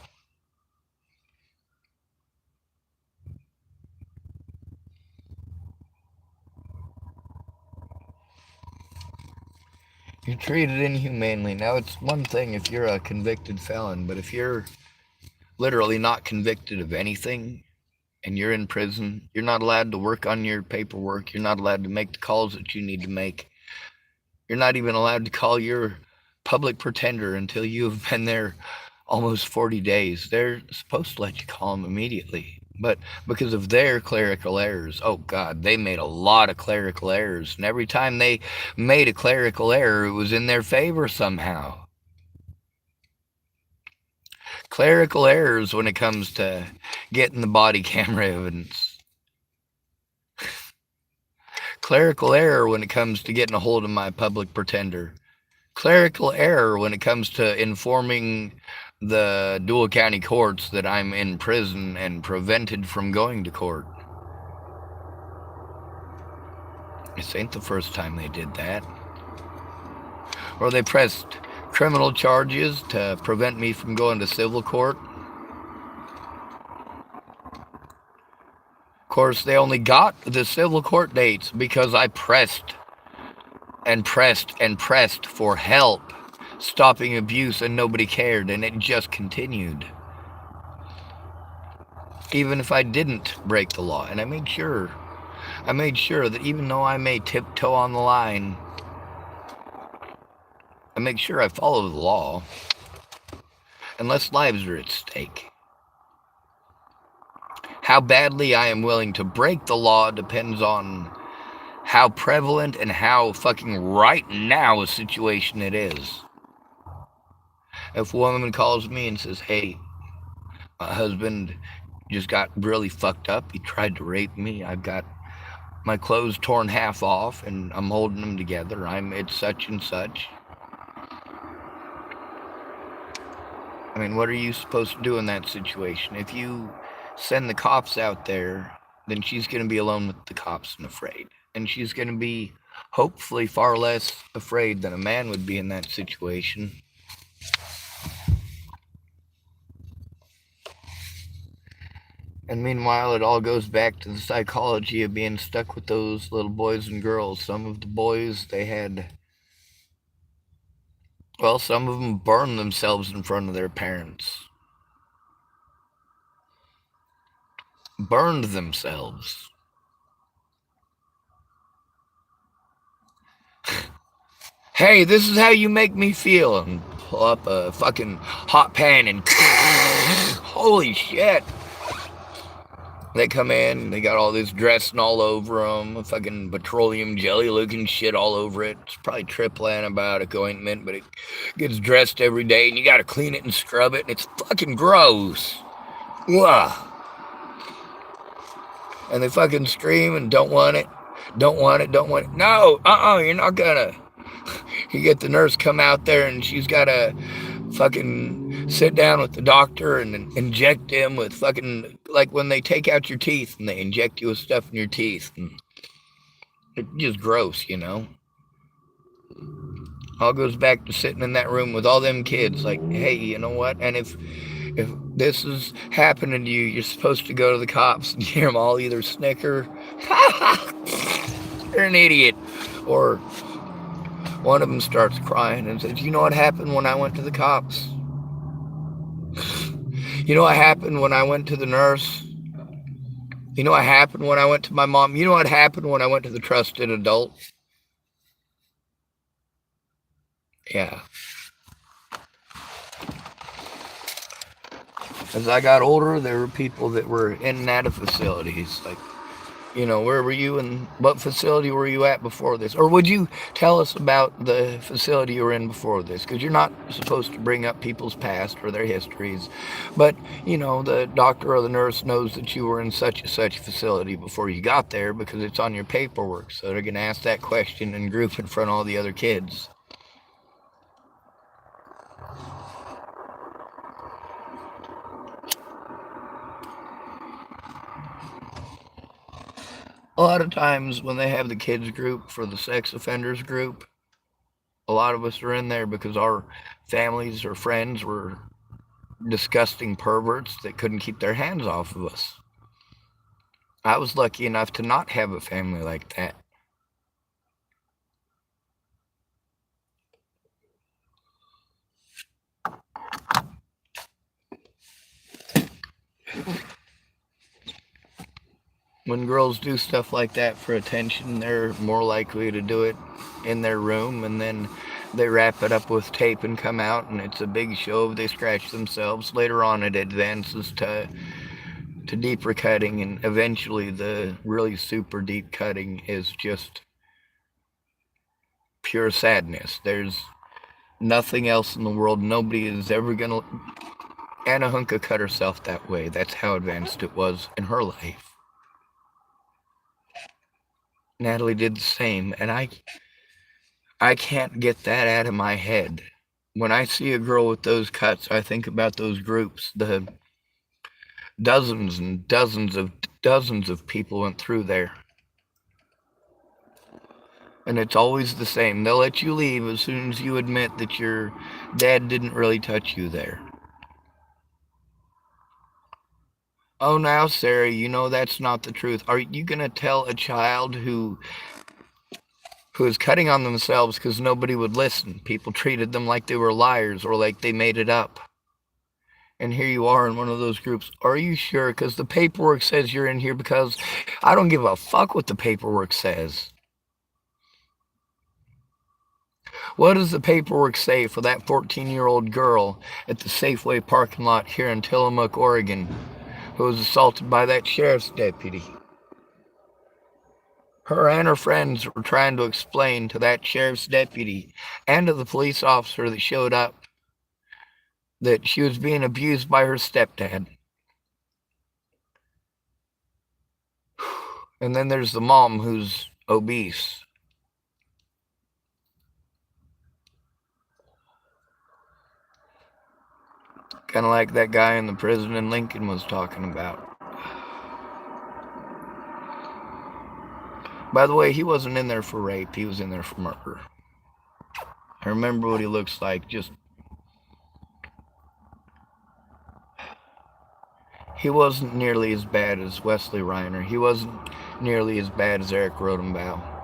You're treated inhumanely. Now, it's one thing if you're a convicted felon, but if you're literally not convicted of anything and you're in prison, you're not allowed to work on your paperwork. You're not allowed to make the calls that you need to make. You're not even allowed to call your public pretender until you've been there almost 40 days. They're supposed to let you call them immediately. But because of their clerical errors, oh God, they made a lot of clerical errors. And every time they made a clerical error, it was in their favor somehow. Clerical errors when it comes to getting the body camera evidence. Clerical error when it comes to getting a hold of my public pretender. Clerical error when it comes to informing the Dual County courts that I'm in prison and prevented from going to court. This ain't the first time they did that. Or they pressed criminal charges to prevent me from going to civil court. Of course, they only got the civil court dates because I pressed and pressed and pressed for help stopping abuse, and nobody cared, and it just continued. Even if I didn't break the law, and I made sure that even though I may tiptoe on the line, I make sure I follow the law, unless lives are at stake. How badly I am willing to break the law depends on how prevalent and how fucking right now a situation it is. If a woman calls me and says, hey, my husband just got really fucked up, he tried to rape me, I've got my clothes torn half off and I'm holding them together, it's such and such. I mean, what are you supposed to do in that situation? If you send the cops out there, then she's going to be alone with the cops and afraid. And she's going to be hopefully far less afraid than a man would be in that situation. And meanwhile, it all goes back to the psychology of being stuck with those little boys and girls. Some of the boys, some of them burned themselves in front of their parents. Burned themselves. Hey, this is how you make me feel. And pull up a fucking hot pan and holy shit. They come in, they got all this dressing all over them, fucking petroleum jelly looking shit all over it. It's probably triple antibiotic ointment, but it gets dressed every day and you gotta clean it and scrub it, and it's fucking gross. Ugh. And they fucking scream and don't want it. Don't want it. No, you're not gonna. You get the nurse come out there and she's gotta fucking sit down with the doctor and inject him with fucking, like when they take out your teeth and they inject you with stuff in your teeth. And it's just gross, you know? All goes back to sitting in that room with all them kids like, hey, you know what? And if this is happening to you, you're supposed to go to the cops and hear them all either snicker, you're an idiot, or one of them starts crying and says, you know what happened when I went to the cops? You know what happened when I went to the nurse? You know what happened when I went to my mom? You know what happened when I went to the trusted adult? Yeah. As I got older, there were people that were in and out of facilities. Like, where were you and what facility were you at before this? Or would you tell us about the facility you were in before this? Because you're not supposed to bring up people's past or their histories. But, the doctor or the nurse knows that you were in such and such facility before you got there because it's on your paperwork. So they're going to ask that question in group in front of all the other kids. A lot of times when they have the kids group for the sex offenders group, a lot of us are in there because our families or friends were disgusting perverts that couldn't keep their hands off of us. I was lucky enough to not have a family like that. When girls do stuff like that for attention, they're more likely to do it in their room, and then they wrap it up with tape and come out, and it's a big show. They scratch themselves. Later on, it advances to deeper cutting, and eventually the really super deep cutting is just pure sadness. There's nothing else in the world. Nobody is ever gonna. Anna Hunka cut herself that way. That's how advanced it was in her life. Natalie did the same, and I can't get that out of my head. When I see a girl with those cuts, I think about those groups. The dozens and dozens of people went through there. And it's always the same. They'll let you leave as soon as you admit that your dad didn't really touch you there. Oh, now, Sarah, that's not the truth. Are you going to tell a child who is cutting on themselves because nobody would listen? People treated them like they were liars or like they made it up. And here you are in one of those groups. Are you sure? Because the paperwork says you're in here. Because I don't give a fuck what the paperwork says. What does the paperwork say for that 14-year-old girl at the Safeway parking lot here in Tillamook, Oregon, who was assaulted by that sheriff's deputy? Her and her friends were trying to explain to that sheriff's deputy and to the police officer that showed up that she was being abused by her stepdad. And then there's the mom who's obese. Kind of like that guy in the prison in Lincoln was talking about. By the way, he wasn't in there for rape. He was in there for murder. I remember what he looks like. He wasn't nearly as bad as Wesley Reiner. He wasn't nearly as bad as Eric Rodenbaugh.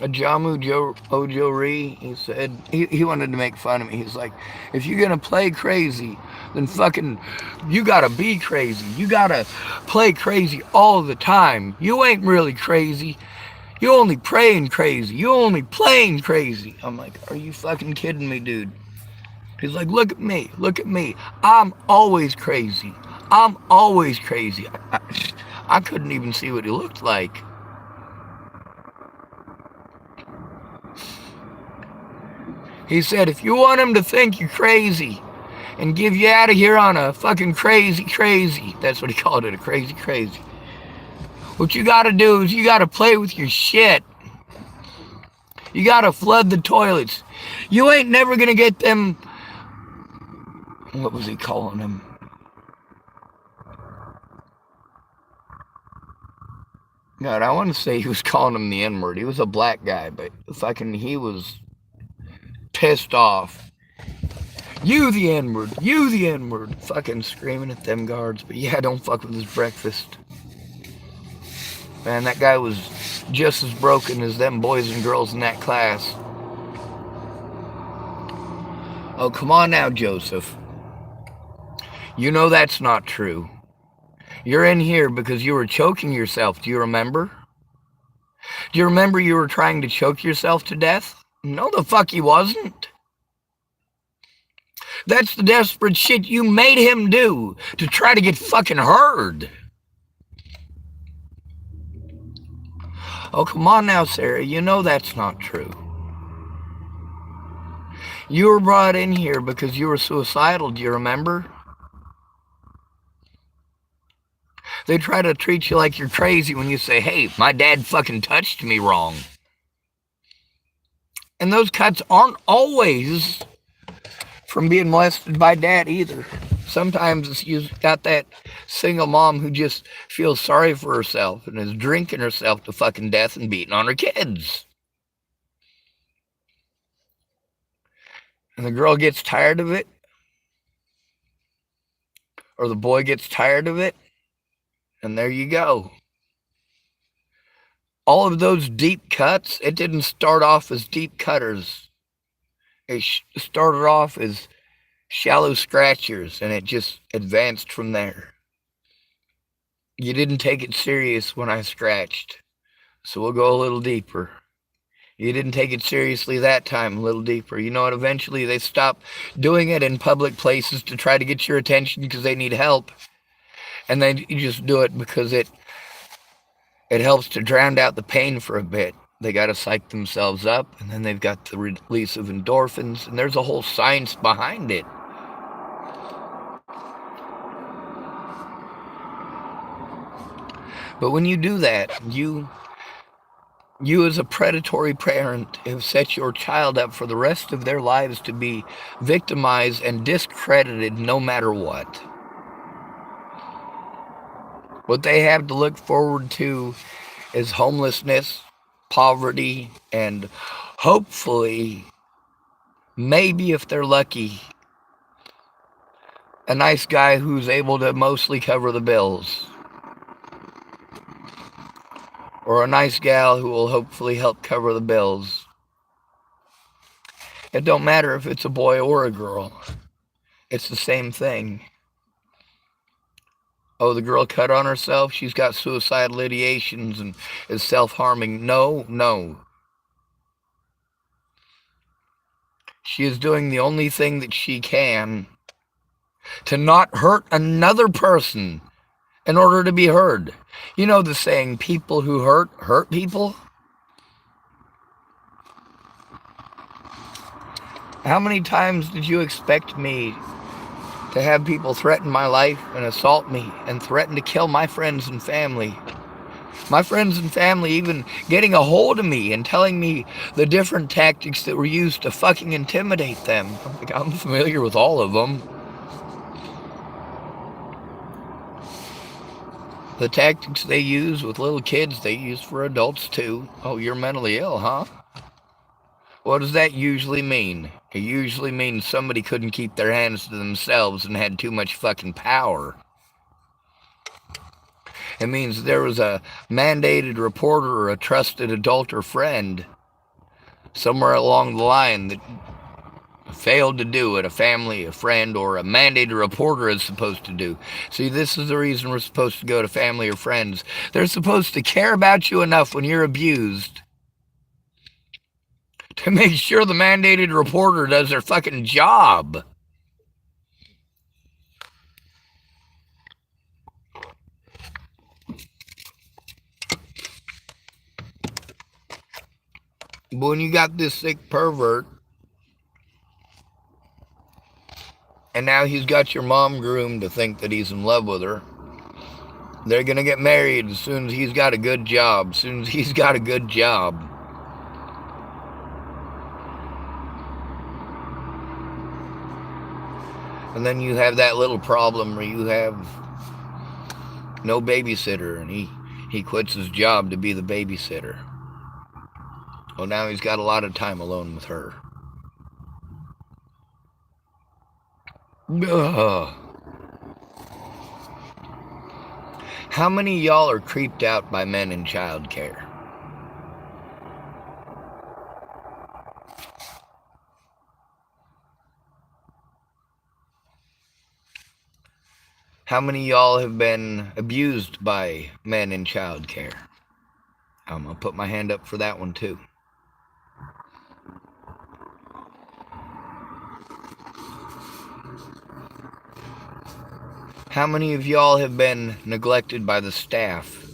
Ajamu Ojo Ree, he said, he wanted to make fun of me. He's like, if you're going to play crazy, then fucking, you got to be crazy. You got to play crazy all the time. You ain't really crazy. You only praying crazy. You only playing crazy. I'm like, are you fucking kidding me, dude? He's like, look at me. Look at me. I'm always crazy. I'm always crazy. I couldn't even see what he looked like. He said, if you want him to think you're crazy and give you out of here on a fucking crazy, that's what he called it, a crazy. What you gotta do is you gotta play with your shit. You gotta flood the toilets. You ain't never gonna get them, what was he calling them? God, I want to say he was calling him the N-word. He was a black guy, but he was pissed off. You the N-word, you the N-word. Fucking screaming at them guards. But yeah, don't fuck with his breakfast. Man, that guy was just as broken as them boys and girls in that class. Oh, come on now, Joseph. You know that's not true. You're in here because you were choking yourself. Do you remember? Do you remember you were trying to choke yourself to death? No, the fuck he wasn't. That's the desperate shit you made him do to try to get fucking heard. Oh, come on now, Sarah. You know that's not true. You were brought in here because you were suicidal, do you remember? They try to treat you like you're crazy when you say, hey, my dad fucking touched me wrong. And those cuts aren't always from being molested by dad either. Sometimes you've got that single mom who just feels sorry for herself and is drinking herself to fucking death and beating on her kids. And the girl gets tired of it, or the boy gets tired of it, and there you go. All of those deep cuts, it didn't start off as deep cutters. It started off as shallow scratchers, and it just advanced from there. You didn't take it serious when I scratched, so we'll go a little deeper. You didn't take it seriously that time, a little deeper. You know what? Eventually they stop doing it in public places to try to get your attention because they need help. And then you just do it because it helps to drown out the pain for a bit. They got to psych themselves up, and then they've got the release of endorphins, and there's a whole science behind it. But when you do that, you as a predatory parent have set your child up for the rest of their lives to be victimized and discredited no matter what. What they have to look forward to is homelessness, poverty, and hopefully, maybe if they're lucky, a nice guy who's able to mostly cover the bills. Or a nice gal who will hopefully help cover the bills. It don't matter if it's a boy or a girl. It's the same thing. Oh, the girl cut on herself, she's got suicidal ideations and is self-harming. No. She is doing the only thing that she can to not hurt another person in order to be heard. You know the saying, people who hurt people? How many times did you expect me to have people threaten my life and assault me and threaten to kill my friends and family? My friends and family even getting a hold of me and telling me the different tactics that were used to fucking intimidate them. I'm familiar with all of them. The tactics they use with little kids, they use for adults too. Oh, you're mentally ill, huh? What does that usually mean? It usually means somebody couldn't keep their hands to themselves and had too much fucking power. It means there was a mandated reporter or a trusted adult or friend somewhere along the line that failed to do what a family, a friend, or a mandated reporter is supposed to do. See, this is the reason we're supposed to go to family or friends. They're supposed to care about you enough when you're abused to make sure the mandated reporter does their fucking job. But when you got this sick pervert, and now he's got your mom groomed to think that he's in love with her, they're gonna get married as soon as he's got a good job. And then you have that little problem where you have no babysitter, and he quits his job to be the babysitter. Well, now he's got a lot of time alone with her. Ugh. How many of y'all are creeped out by men in childcare? How many of y'all have been abused by men in childcare? I'll put my hand up for that one too. How many of y'all have been neglected by the staff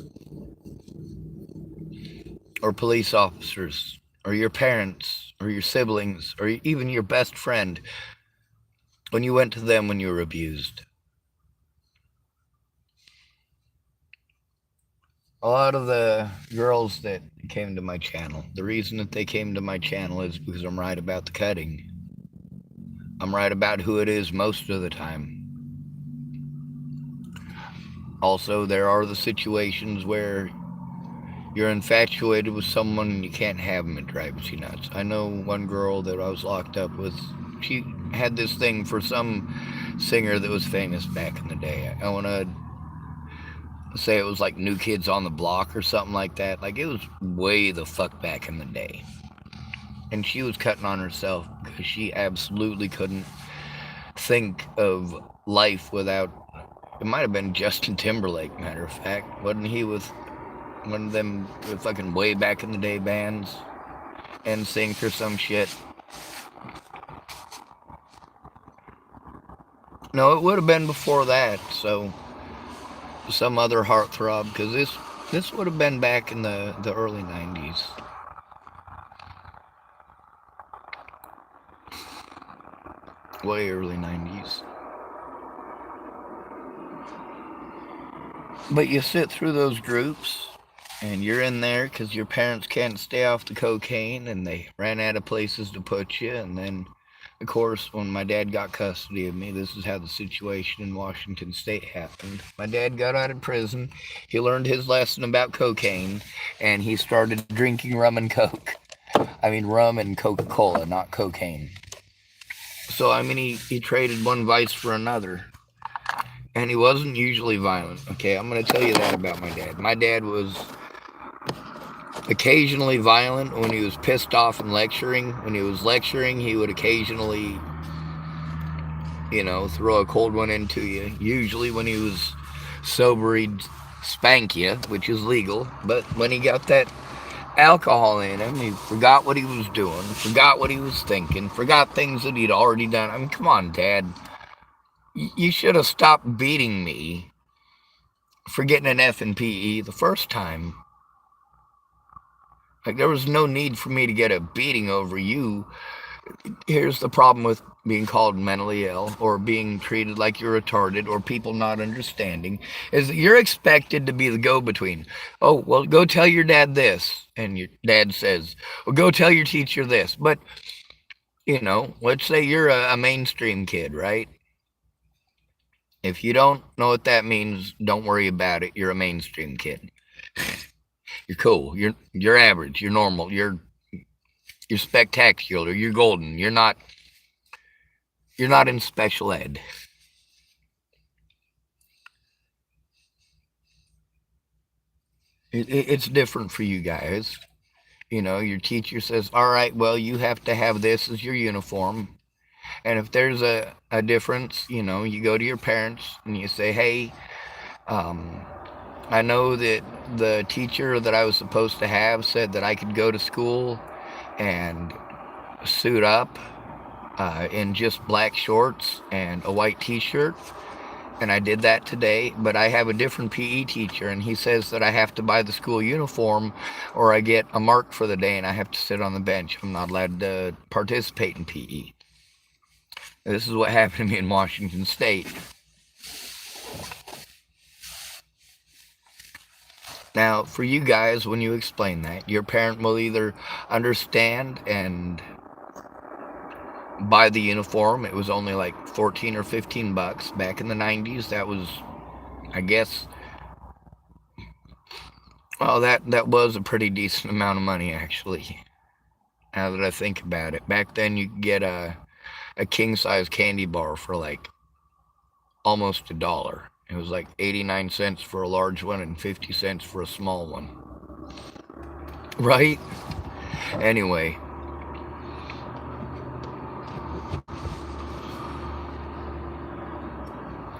or police officers or your parents or your siblings or even your best friend when you went to them when you were abused? A lot of the girls that came to my channel, the reason that they came to my channel is because I'm right about the cutting. I'm right about who it is most of the time. Also, there are the situations where you're infatuated with someone and you can't have them. It drives you nuts. I know one girl that I was locked up with. She had this thing for some singer that was famous back in the day. I want to say it was like New Kids on the Block or something like that. Like, it was way the fuck back in the day. And she was cutting on herself because she absolutely couldn't think of life without. It might have been Justin Timberlake, matter of fact. Wasn't he with one of them fucking way back in the day bands? NSYNC or some shit. No, it would have been before that, so some other heartthrob, because this would have been back in the early 90s. Way early 90s. But you sit through those groups, and you're in there because your parents can't stay off the cocaine, and they ran out of places to put you. And then, of course, when my dad got custody of me, this is how the situation in Washington State happened. My dad got out of prison. He learned his lesson about cocaine, and he started drinking rum and coke. I mean, rum and Coca-Cola, not cocaine. So, I mean, he traded one vice for another. And he wasn't usually violent. Okay, I'm going to tell you that about my dad. My dad was occasionally violent when he was pissed off and lecturing. When he was lecturing, he would occasionally, throw a cold one into you. Usually when he was sober, he'd spank you, which is legal. But when he got that alcohol in him, he forgot what he was doing, forgot what he was thinking, forgot things that he'd already done. I mean, come on, Dad. You should have stopped beating me for getting an F in PE the first time. Like, there was no need for me to get a beating over you. Here's the problem with being called mentally ill or being treated like you're retarded or people not understanding is that you're expected to be the go-between. Oh, well, go tell your dad this. And your dad says, well, go tell your teacher this. But, let's say you're a mainstream kid, right? If you don't know what that means, don't worry about it. You're a mainstream kid. You're cool. You're average. You're normal. You're spectacular. You're golden. You're not in special ed. It's different for you guys. Your teacher says, all right, well, you have to have this as your uniform. And if there's a difference, you go to your parents and you say, hey, I know that the teacher that I was supposed to have said that I could go to school and suit up in just black shorts and a white t-shirt. And I did that today, but I have a different PE teacher, and he says that I have to buy the school uniform or I get a mark for the day and I have to sit on the bench. I'm not allowed to participate in PE. This is what happened to me in Washington State. Now, for you guys, when you explain that, your parent will either understand and buy the uniform. It was only like 14 or 15 bucks back in the 90s. That was, I guess, well, that was a pretty decent amount of money, actually, now that I think about it. Back then, you could get a king-size candy bar for like almost $1. It was like 89 cents for a large one and 50 cents for a small one. Right? Anyway.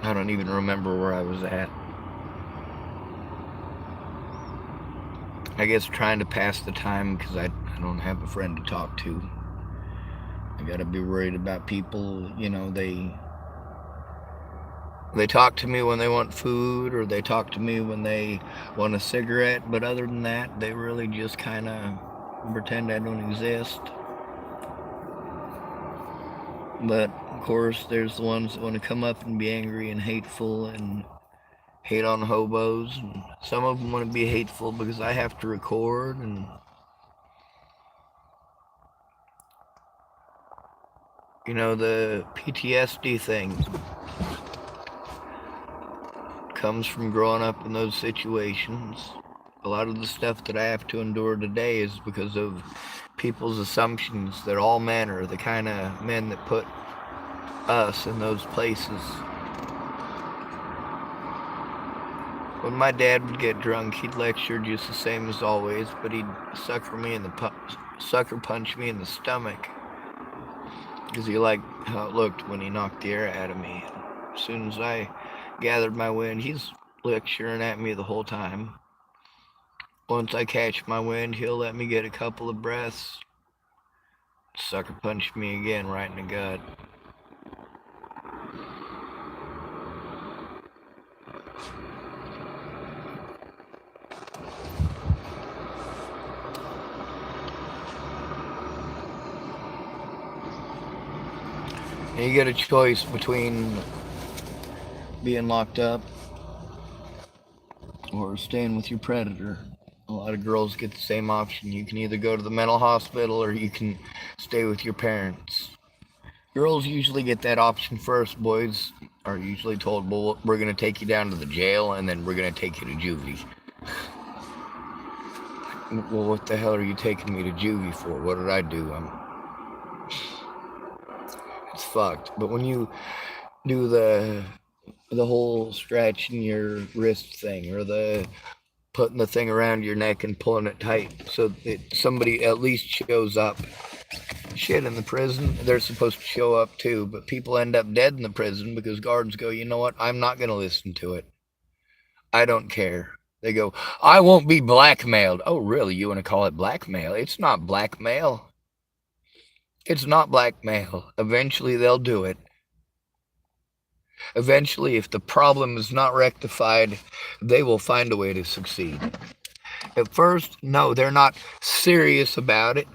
I don't even remember where I was at. I guess trying to pass the time because I don't have a friend to talk to. I gotta be worried about people. They talk to me when they want food, or they talk to me when they want a cigarette. But other than that, they really just kind of pretend I don't exist. But of course, there's the ones that want to come up and be angry and hateful and hate on hobos. And some of them want to be hateful because I have to record. And the PTSD thing comes from growing up in those situations. A lot of the stuff that I have to endure today is because of people's assumptions that all men are the kind of men that put us in those places. When my dad would get drunk, he'd lecture just the same as always, but he'd sucker punch me in the stomach because he liked how it looked when he knocked the air out of me. As soon as I gathered my wind, he's lecturing at me the whole time. Once I catch my wind, he'll let me get a couple of breaths. Sucker punch me again right in the gut. And you get a choice between being locked up or staying with your predator. A lot of girls get the same option. You can either go to the mental hospital or you can stay with your parents. Girls usually get that option first. Boys are usually told, well, we're going to take you down to the jail and then we're going to take you to juvie. Well, what the hell are you taking me to juvie for? What did I do? It's fucked. But when you do the whole scratching your wrist thing, or the putting the thing around your neck and pulling it tight so that somebody at least shows up. Shit, in the prison, they're supposed to show up too, but people end up dead in the prison because guards go, you know what, I'm not going to listen to it. I don't care. They go, I won't be blackmailed. Oh, really? You want to call it blackmail? It's not blackmail. It's not blackmail. Eventually they'll do it. Eventually, if the problem is not rectified, they will find a way to succeed. At first, no, they're not serious about it.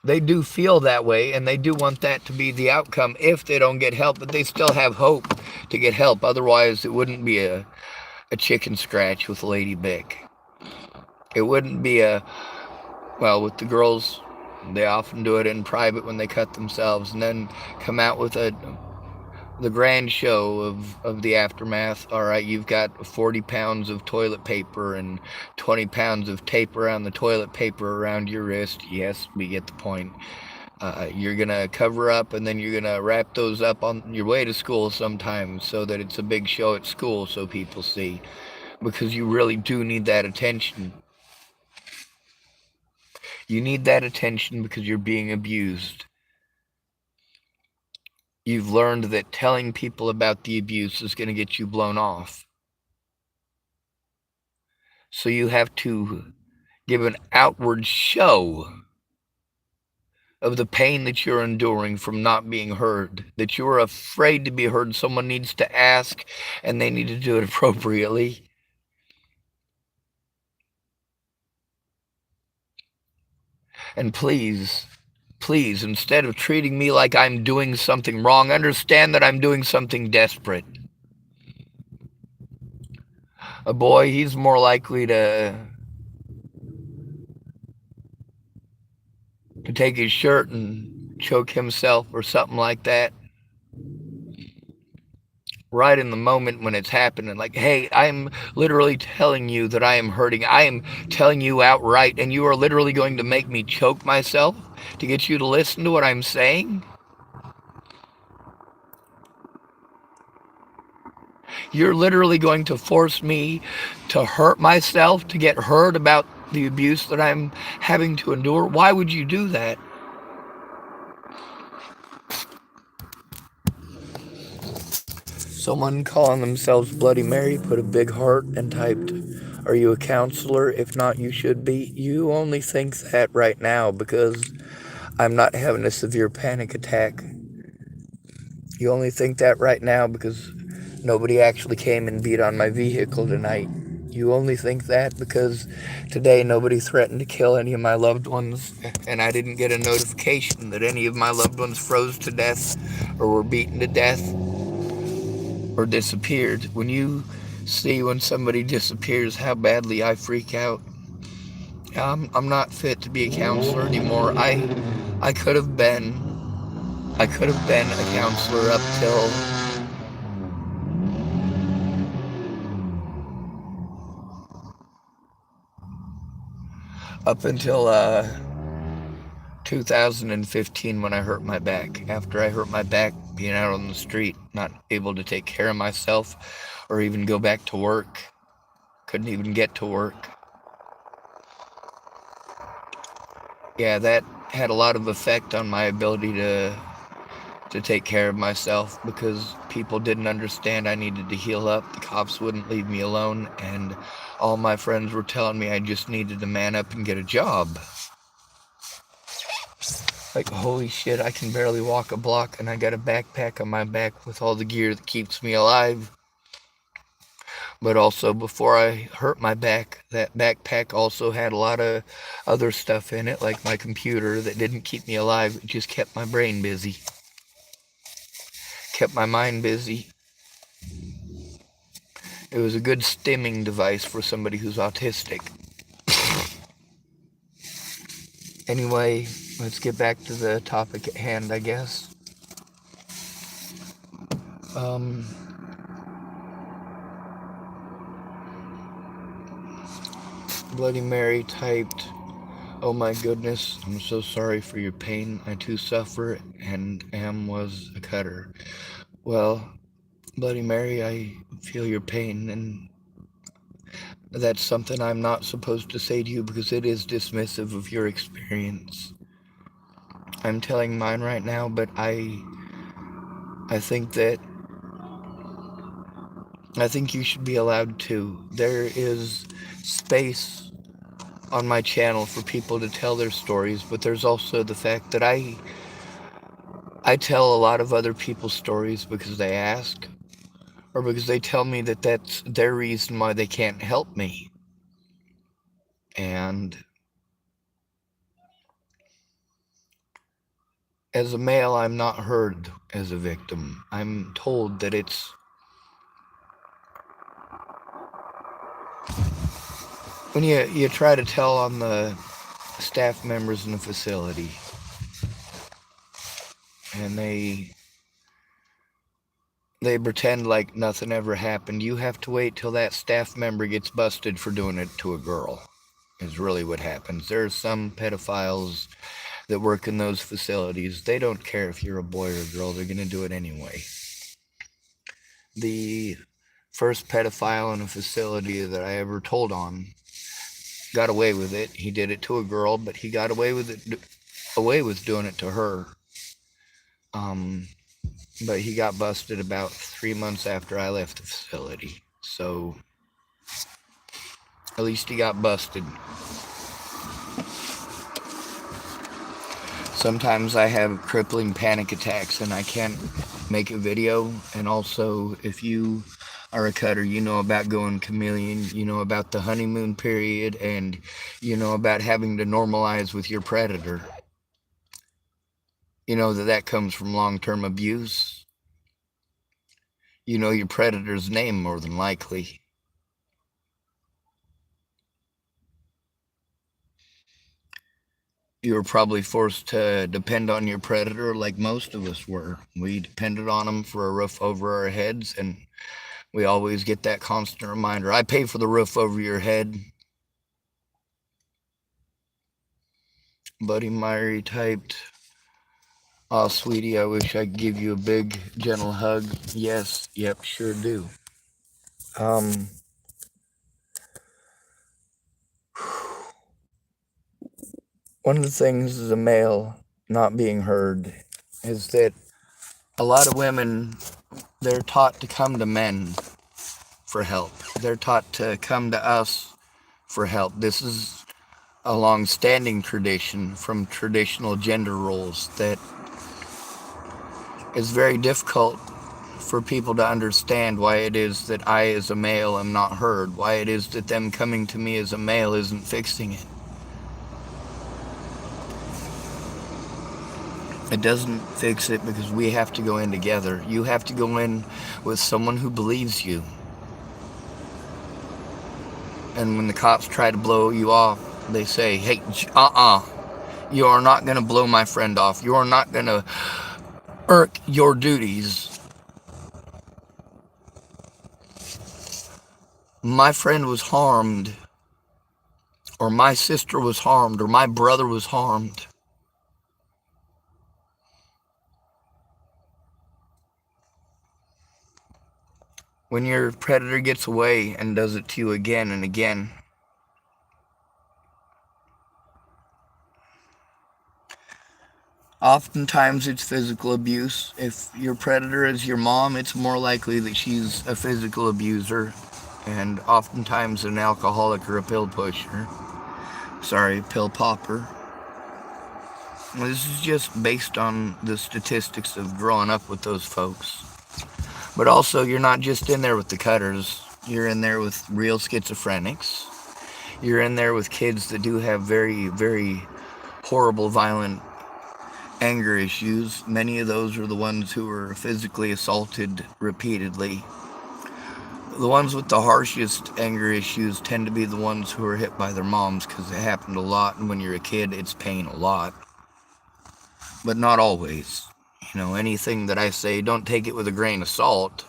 They do feel that way, and they do want that to be the outcome if they don't get help, but they still have hope to get help. Otherwise, it wouldn't be a chicken scratch with Lady Bick. It wouldn't be with the girls, they often do it in private when they cut themselves and then come out with the grand show of the aftermath. All right, you've got 40 pounds of toilet paper and 20 pounds of tape around the toilet paper around your wrist. Yes, we get the point. You're going to cover up and then you're going to wrap those up on your way to school sometimes so that it's a big show at school so people see. Because you really do need that attention. You need that attention because you're being abused. You've learned that telling people about the abuse is going to get you blown off. So you have to give an outward show of the pain that you're enduring from not being heard, that you're afraid to be heard. Someone needs to ask, and they need to do it appropriately. And please, instead of treating me like I'm doing something wrong, understand that I'm doing something desperate. A boy, he's more likely to take his shirt and choke himself or something like that. Right in the moment when it's happening, like, hey, I'm literally telling you that I am hurting. I am telling you outright, and you are literally going to make me choke myself to get you to listen to what I'm saying? You're literally going to force me to hurt myself to get heard about the abuse that I'm having to endure? Why would you do that? Someone calling themselves Bloody Mary put a big heart and typed, Are you a counselor? If not, you should be. You only think that right now because I'm not having a severe panic attack. You only think that right now because nobody actually came and beat on my vehicle tonight. You only think that because today nobody threatened to kill any of my loved ones, and I didn't get a notification that any of my loved ones froze to death or were beaten to death or disappeared. When you see when somebody disappears how badly I freak out, I'm not fit to be a counselor anymore. I could have been a counselor up until 2015 when I hurt my back. After I hurt my back being out on the street, not able to take care of myself or even go back to work. Couldn't even get to work. Yeah, that had a lot of effect on my ability to take care of myself because people didn't understand I needed to heal up. The cops wouldn't leave me alone, and all my friends were telling me I just needed to man up and get a job. Like, holy shit, I can barely walk a block and I got a backpack on my back with all the gear that keeps me alive. But also, before I hurt my back, that backpack also had a lot of other stuff in it, like my computer that didn't keep me alive. It just kept my brain busy, kept my mind busy. It was a good stimming device for somebody who's autistic. Anyway, let's get back to the topic at hand, I guess. Bloody Mary typed, "Oh my goodness, I'm so sorry for your pain. I too suffer and was a cutter." Well, Bloody Mary, I feel your pain, and that's something I'm not supposed to say to you because it is dismissive of your experience. I'm telling mine right now, but I think you should be allowed to. There is space on my channel for people to tell their stories, but there's also the fact that I tell a lot of other people's stories because they ask, or because they tell me that that's their reason why they can't help me. And as a male, I'm not heard as a victim. I'm told that it's when you try to tell on the staff members in the facility, and they pretend like nothing ever happened. You have to wait till that staff member gets busted for doing it to a girl, is really what happens. There are some pedophiles that work in those facilities. They don't care if you're a boy or a girl. They're going to do it anyway. The first pedophile in a facility that I ever told on got away with it. He did it to a girl, but he got away with doing it to her. But he got busted about 3 months after I left the facility. So at least he got busted. Sometimes I have crippling panic attacks and I can't make a video. And also, if you are a cutter, you know about going chameleon, you know about the honeymoon period, and you know about having to normalize with your predator. You know that comes from long-term abuse. You know your predator's name more than likely. You were probably forced to depend on your predator like most of us were. We depended on him for a roof over our heads, and we always get that constant reminder, I pay for the roof over your head. Buddy Myrie typed, "Aw, sweetie, I wish I could give you a big, gentle hug." Yes, yep, sure do. One of the things as a male not being heard is that a lot of women, they're taught to come to men for help. They're taught to come to us for help. This is a long-standing tradition from traditional gender roles that is very difficult for people to understand why it is that I as a male am not heard, why it is that them coming to me as a male isn't fixing it. It doesn't fix it because we have to go in together. You have to go in with someone who believes you. And when the cops try to blow you off, they say, hey, you are not going to blow my friend off. You are not going to irk your duties. My friend was harmed, or my sister was harmed, or my brother was harmed. When your predator gets away and does it to you again and again, oftentimes it's physical abuse. If your predator is your mom, it's more likely that she's a physical abuser, and oftentimes an alcoholic or a pill pusher. Sorry, pill popper. This is just based on the statistics of growing up with those folks. But also, you're not just in there with the cutters. You're in there with real schizophrenics. You're in there with kids that do have very, very horrible, violent anger issues. Many of those are the ones who are physically assaulted repeatedly. The ones with the harshest anger issues tend to be the ones who are hit by their moms because it happened a lot, and when you're a kid, it's pain a lot. But not always. You know, anything that I say, don't take it with a grain of salt.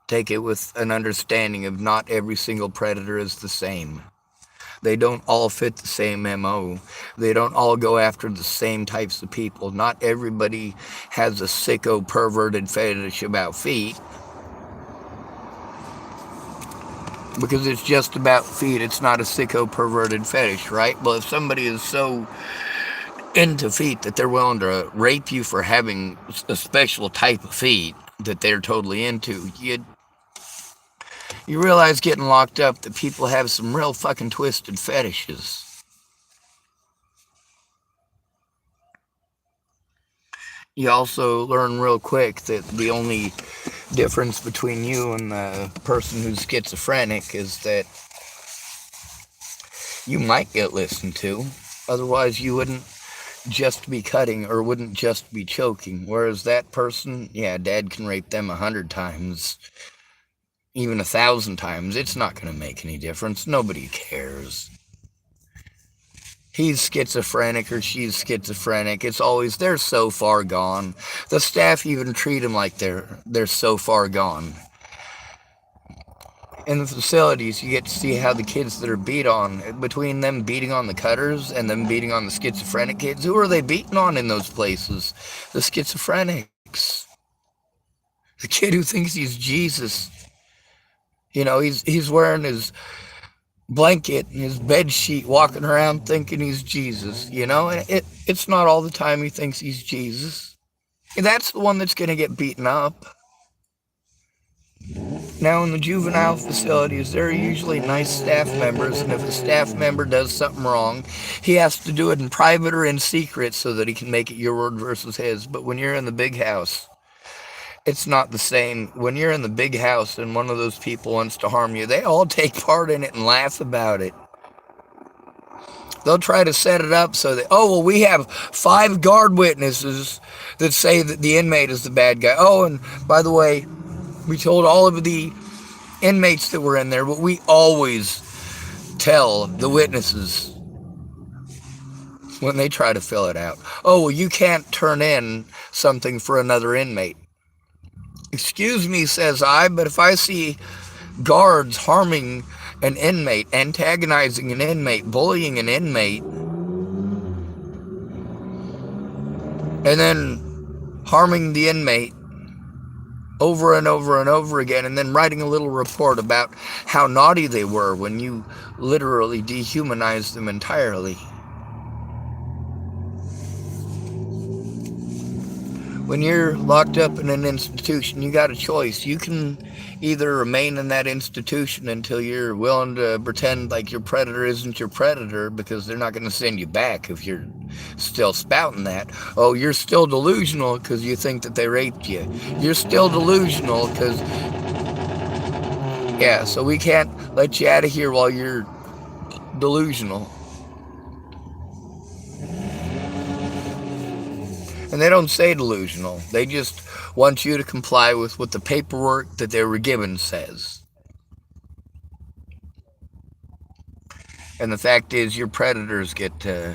Take it with an understanding of not every single predator is the same. They don't all fit the same MO. They don't all go after the same types of people. Not everybody has a sicko perverted fetish about feet. Because it's just about feet, it's not a sicko perverted fetish, right? Well, if somebody is so into feet that they're willing to rape you for having a special type of feet that they're totally into, you realize getting locked up that people have some real fucking twisted fetishes. You also learn real quick that the only difference between you and the person who's schizophrenic is that you might get listened to. Otherwise, you wouldn't just be cutting or wouldn't just be choking. Whereas that person, yeah, dad can rape them 100 times, even 1,000 times. It's not going to make any difference. Nobody cares. He's schizophrenic or she's schizophrenic. It's always, they're so far gone. The staff even treat them like they're so far gone. In the facilities, you get to see how the kids that are beat on, between them beating on the cutters and them beating on the schizophrenic kids, who are they beating on in those places? The schizophrenics. The kid who thinks he's Jesus. You know, he's wearing his blanket and his bed sheet, walking around thinking he's Jesus, you know? And it's not all the time he thinks he's Jesus. And that's the one that's going to get beaten up. Now, in the juvenile facilities, there are usually nice staff members, and if a staff member does something wrong, he has to do it in private or in secret so that he can make it your word versus his. But when you're in the big house, it's not the same. When you're in the big house and one of those people wants to harm you, they all take part in it and laugh about it. They'll try to set it up so that, oh, well, we have 5 guard witnesses that say that the inmate is the bad guy. Oh, and by the way, we told all of the inmates that were in there, but we always tell the witnesses when they try to fill it out, oh, well, you can't turn in something for another inmate. Excuse me, says I, but if I see guards harming an inmate, antagonizing an inmate, bullying an inmate, and then harming the inmate over and over and over again, and then writing a little report about how naughty they were when you literally dehumanized them entirely. When you're locked up in an institution, you got a choice. You can either remain in that institution until you're willing to pretend like your predator isn't your predator, because they're not going to send you back if you're still spouting that. Oh, you're still delusional because you think that they raped you. You're still delusional because, yeah, so we can't let you out of here while you're delusional. And they don't say delusional. They just want you to comply with what the paperwork that they were given says. And the fact is, your predators get to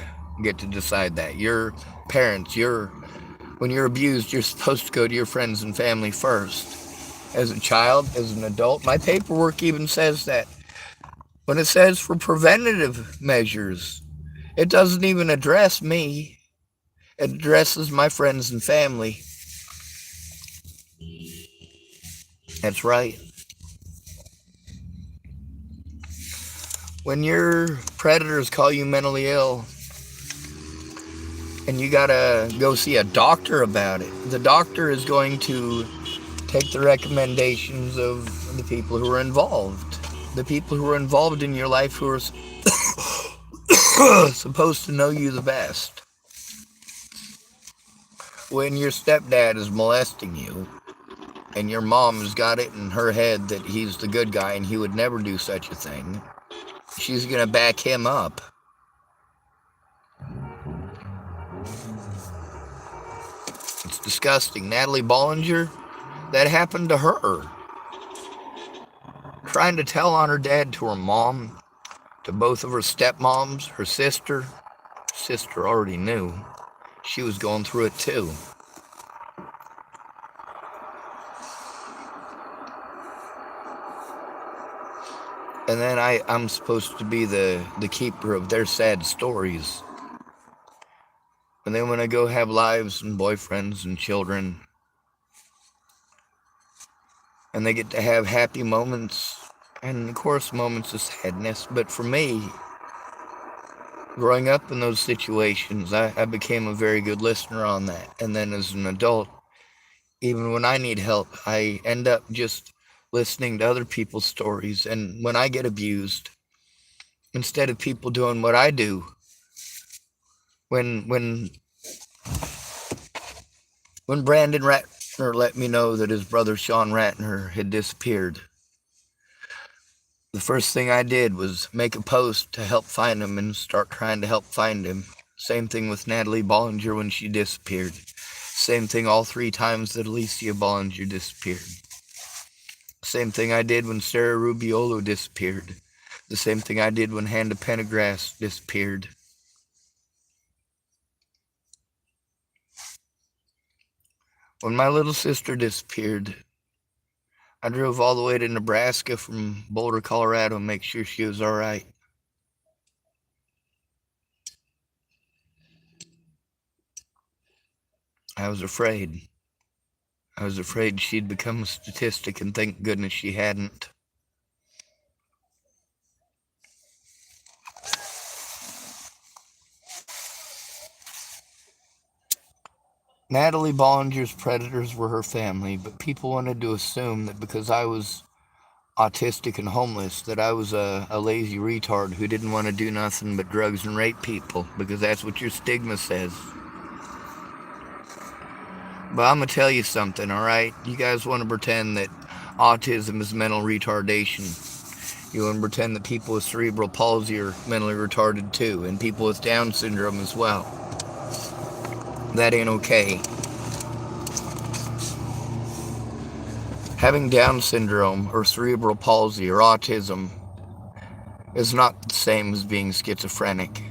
decide that. Your parents, when you're abused, you're supposed to go to your friends and family first. As a child, as an adult, my paperwork even says that. When it says for preventative measures, it doesn't even address me. It addresses my friends and family. That's right. When your predators call you mentally ill and you gotta go see a doctor about it, the doctor is going to take the recommendations of the people who are involved. The people who are involved in your life, who are supposed to know you the best. When your stepdad is molesting you, and your mom has got it in her head that he's the good guy and he would never do such a thing, she's gonna back him up. It's disgusting. Natalie Bollinger, that happened to her. Trying to tell on her dad to her mom, to both of her stepmoms, her sister. Sister already knew. She was going through it too. And then I'm supposed to be the keeper of their sad stories. And then when I go have lives and boyfriends and children, and they get to have happy moments, and of course moments of sadness, but for me, growing up in those situations, I became a very good listener on that. And then as an adult, even when I need help, I end up just listening to other people's stories. And when I get abused, instead of people doing what I do, when Brandon Ratner let me know that his brother Sean Ratner had disappeared, the first thing I did was make a post to help find him and start trying to help find him. Same thing with Natalie Bollinger when she disappeared. Same thing all 3 times that Alicia Bollinger disappeared. Same thing I did when Sarah Rubiolo disappeared. The same thing I did when Hannah Pendergrass disappeared. When my little sister disappeared, I drove all the way to Nebraska from Boulder, Colorado, to make sure she was all right. I was afraid. I was afraid she'd become a statistic, and thank goodness she hadn't. Natalie Bollinger's predators were her family, but people wanted to assume that because I was autistic and homeless, that I was a lazy retard who didn't want to do nothing but drugs and rape people, because that's what your stigma says. But I'm going to tell you something, alright? You guys want to pretend that autism is mental retardation. You want to pretend that people with cerebral palsy are mentally retarded too, and people with Down syndrome as well. That ain't okay. Having Down syndrome or cerebral palsy or autism is not the same as being schizophrenic.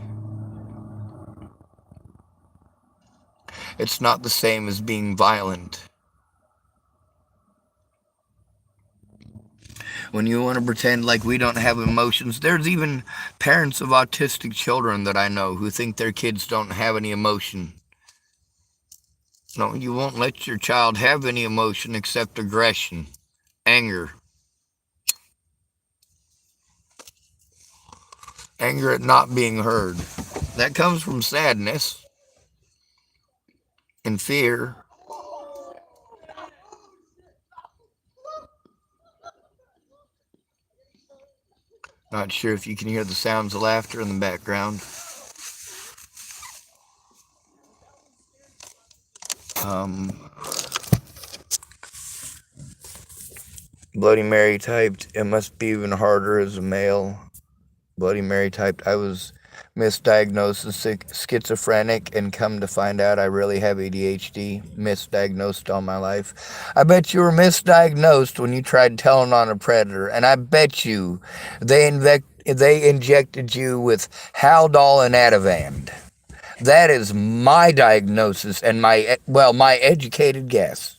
It's not the same as being violent. When you want to pretend like we don't have emotions, there's even parents of autistic children that I know who think their kids don't have any emotion. No, you won't let your child have any emotion except aggression, anger. Anger at not being heard. That comes from sadness and fear. Not sure if you can hear the sounds of laughter in the background. Um, Bloody Mary typed, it must be even harder as a male. Bloody Mary typed, I was misdiagnosed as schizophrenic and come to find out I really have ADHD. Misdiagnosed all my life. I bet you were misdiagnosed when you tried telling on a predator, and I bet you they injected you with Haldol and Ativan. That is my diagnosis and my educated guess.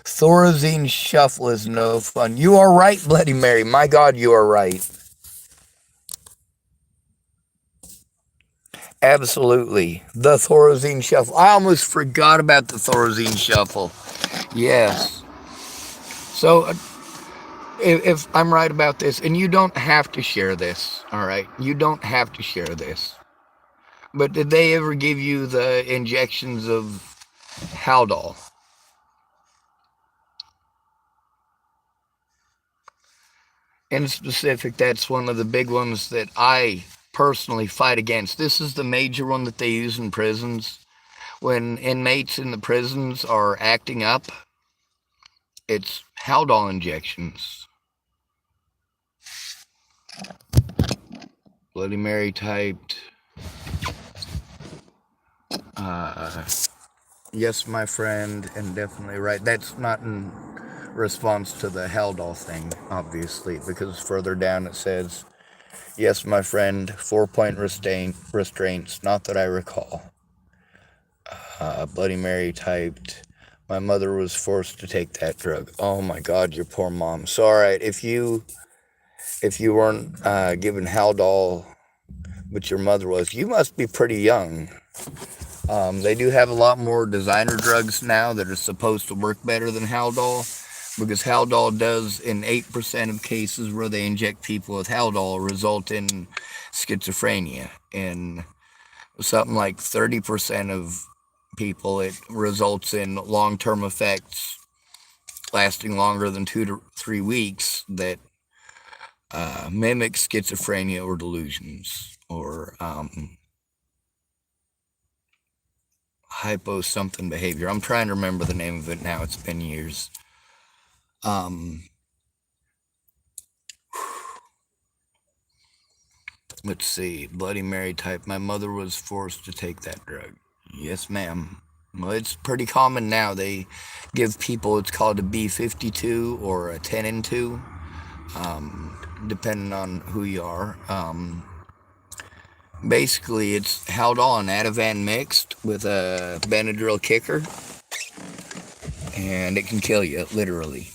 Thorazine shuffle is no fun. You are right, Bloody Mary. My God, you are right. Absolutely. The Thorazine shuffle. I almost forgot about the Thorazine shuffle. Yes. So, if I'm right about this, and you don't have to share this, all right? You don't have to share this. But did they ever give you the injections of Haldol? In specific, that's one of the big ones that I personally fight against. This is the major one that they use in prisons. When inmates in the prisons are acting up, it's Haldol injections. Bloody Mary typed, yes, my friend, and definitely right. That's not in response to the Haldol thing, obviously, because further down it says, yes, my friend, 4-point restraints, not that I recall. Bloody Mary typed, my mother was forced to take that drug. Oh my God, your poor mom. So, all right, if you weren't given Haldol, but your mother was, you must be pretty young. They do have a lot more designer drugs now that are supposed to work better than Haldol, because Haldol does, in 8% of cases where they inject people with Haldol, result in schizophrenia. In something like 30% of people, it results in long-term effects lasting longer than 2 to 3 weeks that mimic schizophrenia or delusions, or hypo something behavior. I'm trying to remember the name of it now. It's been years. Let's see. Bloody Mary type. My mother was forced to take that drug. Yes, ma'am. Well, it's pretty common now. They give people, it's called a B52 or a 10 and 2, depending on who you are. Basically, it's Haldol and Ativan mixed with a Benadryl kicker, and it can kill you, literally.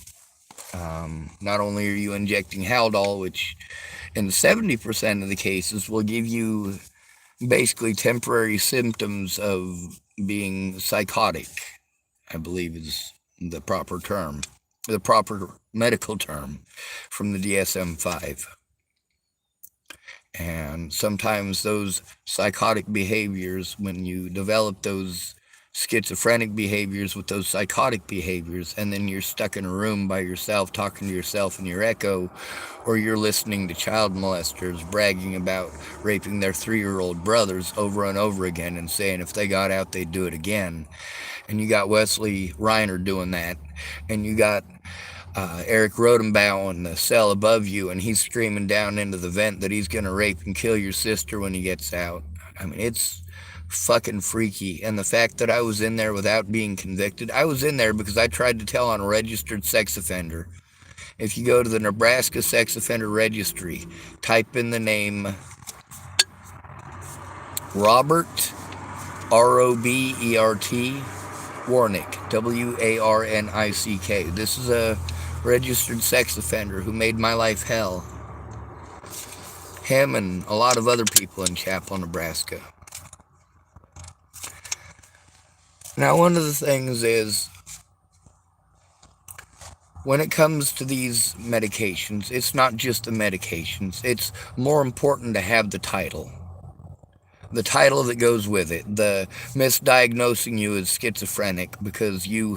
Not only are you injecting Haldol, which in 70% of the cases will give you basically temporary symptoms of being psychotic, I believe is the proper term, the proper medical term from the DSM-5. And sometimes those psychotic behaviors, when you develop those schizophrenic behaviors with those psychotic behaviors, and then you're stuck in a room by yourself talking to yourself in your echo, or you're listening to child molesters bragging about raping their 3-year-old brothers over and over again and saying if they got out they'd do it again, and you got Wesley Reiner doing that, and you got Eric Rodenbaugh in the cell above you, and he's screaming down into the vent that he's going to rape and kill your sister when he gets out. I mean, it's fucking freaky. And the fact that I was in there without being convicted, I was in there because I tried to tell on a registered sex offender. If you go to the Nebraska Sex Offender Registry, type in the name Robert, R-O-B-E-R-T, Warnick, W-A-R-N-I-C-K. This is a registered sex offender who made my life hell. Him and a lot of other people in Chapel, Nebraska. Now, one of the things is, when it comes to these medications, it's not just the medications. It's more important to have the title. The title that goes with it. The misdiagnosing you as schizophrenic because you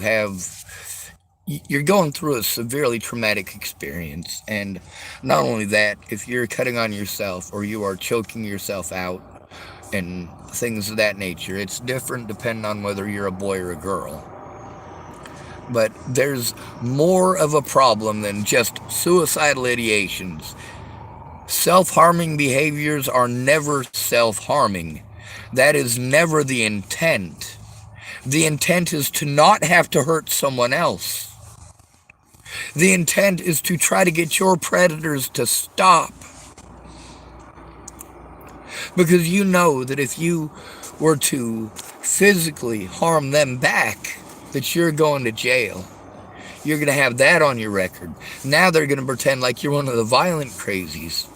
you're going through a severely traumatic experience. And not only that, if you're cutting on yourself or you are choking yourself out and things of that nature, it's different depending on whether you're a boy or a girl. But there's more of a problem than just suicidal ideations. Self-harming behaviors are never self-harming. That is never the intent. The intent is to not have to hurt someone else. The intent is to try to get your predators to stop. Because you know that if you were to physically harm them back, that you're going to jail. You're going to have that on your record. Now they're going to pretend like you're one of the violent crazies.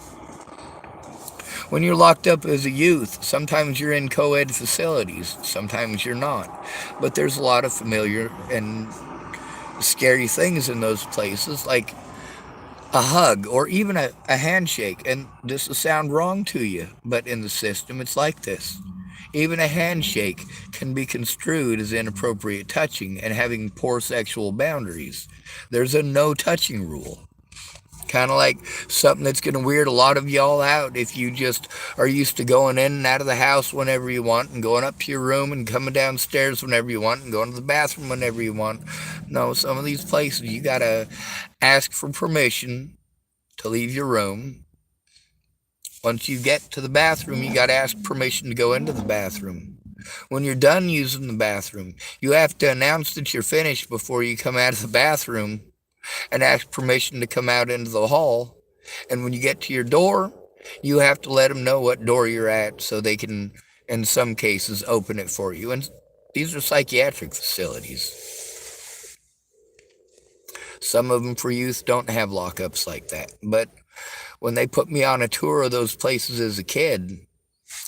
When you're locked up as a youth, sometimes you're in co-ed facilities, sometimes you're not. But there's a lot of familiar and scary things in those places, like a hug or even a handshake. And this will sound wrong to you, but in the system it's like this. Even a handshake can be construed as inappropriate touching and having poor sexual boundaries. There's a no touching rule. Kind of like something that's going to weird a lot of y'all out if you just are used to going in and out of the house whenever you want and going up to your room and coming downstairs whenever you want and going to the bathroom whenever you want. No, some of these places you got to ask for permission to leave your room. Once you get to the bathroom, you got to ask permission to go into the bathroom. When you're done using the bathroom, you have to announce that you're finished before you come out of the bathroom and ask permission to come out into the hall. And when you get to your door, you have to let them know what door you're at so they can, in some cases, open it for you. And these are psychiatric facilities. Some of them for youth don't have lockups like that. But when they put me on a tour of those places as a kid,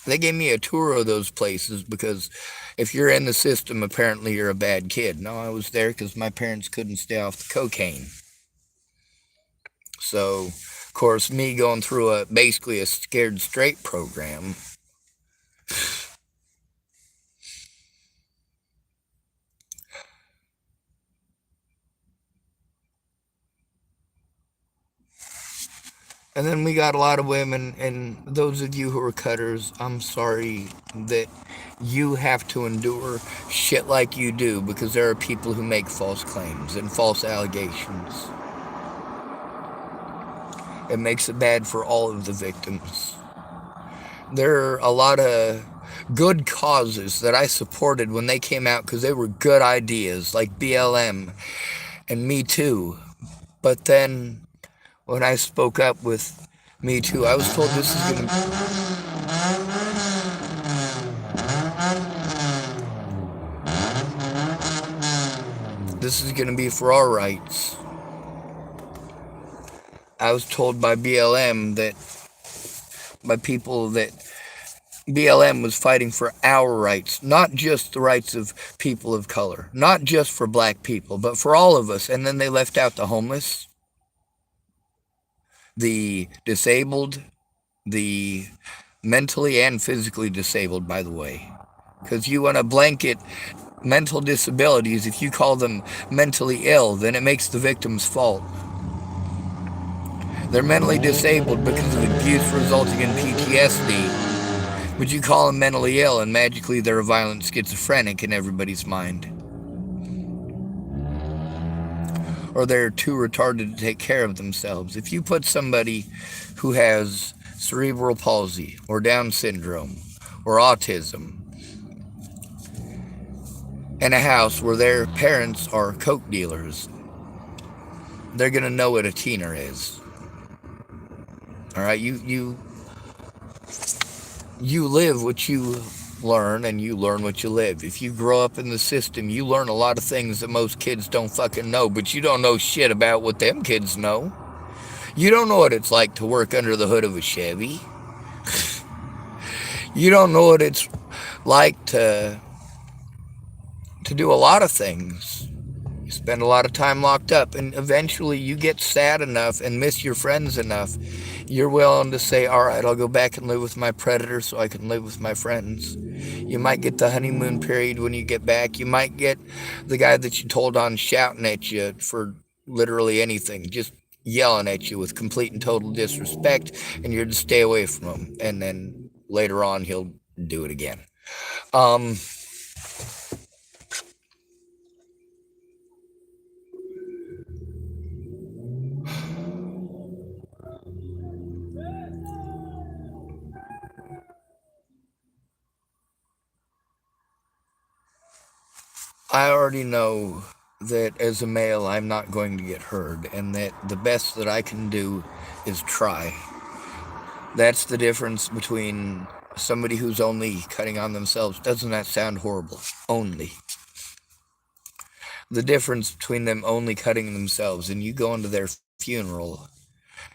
they gave me a tour of those places because if you're in the system, apparently you're a bad kid. No, I was there because my parents couldn't stay off the cocaine. So, of course, me going through basically a scared straight program. And then we got a lot of women, and those of you who are cutters, I'm sorry that you have to endure shit like you do because there are people who make false claims and false allegations. It makes it bad for all of the victims. There are a lot of good causes that I supported when they came out because they were good ideas, like BLM and Me Too. But then when I spoke up with Me Too, I was told this is going to be for our rights. I was told by BLM that by people that BLM was fighting for our rights, not just the rights of people of color, not just for black people, but for all of us. And then they left out the homeless, the disabled, the mentally and physically disabled, by the way. Because you want to blanket mental disabilities. If you call them mentally ill, then it makes the victim's fault. They're mentally disabled because of abuse resulting in PTSD. But you call them mentally ill and magically they're a violent schizophrenic in everybody's mind. Or they're too retarded to take care of themselves. If you put somebody who has cerebral palsy or Down syndrome or autism in a house where their parents are coke dealers, they're going to know what a teener is. All right, you live what you learn and you learn what you live. If you grow up in the system, you learn a lot of things that most kids don't fucking know, but you don't know shit about what them kids know. You don't know what it's like to work under the hood of a Chevy. You don't know what it's like to do a lot of things. You spend a lot of time locked up, and eventually you get sad enough and miss your friends enough. You're willing to say, all right, I'll go back and live with my predator so I can live with my friends. You might get the honeymoon period when you get back. You might get the guy that you told on shouting at you for literally anything, just yelling at you with complete and total disrespect, and you're to stay away from him. And then later on, he'll do it again. Um, I already know that as a male, I'm not going to get heard, and that the best that I can do is try. That's the difference between somebody who's only cutting on themselves. Doesn't that sound horrible? Only. The difference between them only cutting themselves and you going to their funeral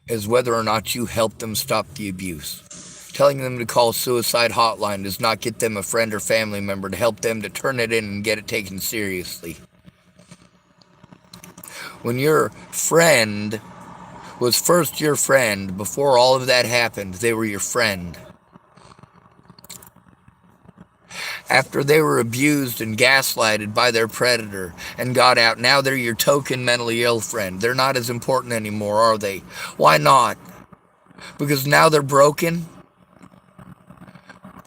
is whether or not you help them stop the abuse. Telling them to call suicide hotline does not get them a friend or family member to help them to turn it in and get it taken seriously. When your friend was first your friend, before all of that happened, they were your friend. After they were abused and gaslighted by their predator and got out, now they're your token mentally ill friend. They're not as important anymore, are they? Why not? Because now they're broken?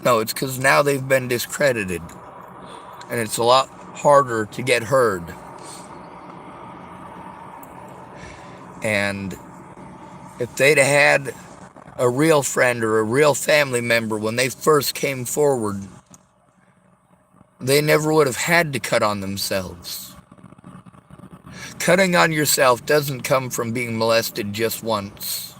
No, it's because now they've been discredited. And it's a lot harder to get heard. And if they'd had a real friend or a real family member when they first came forward, they never would have had to cut on themselves. Cutting on yourself doesn't come from being molested just once.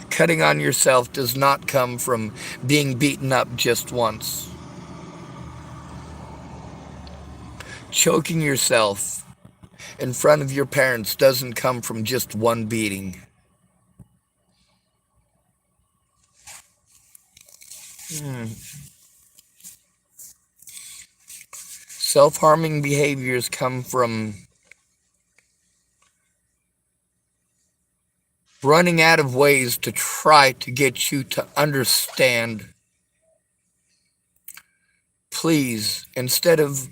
Cutting on yourself does not come from being beaten up just once. Choking yourself in front of your parents doesn't come from just one beating. Self-harming behaviors come from running out of ways to try to get you to understand. Please, instead of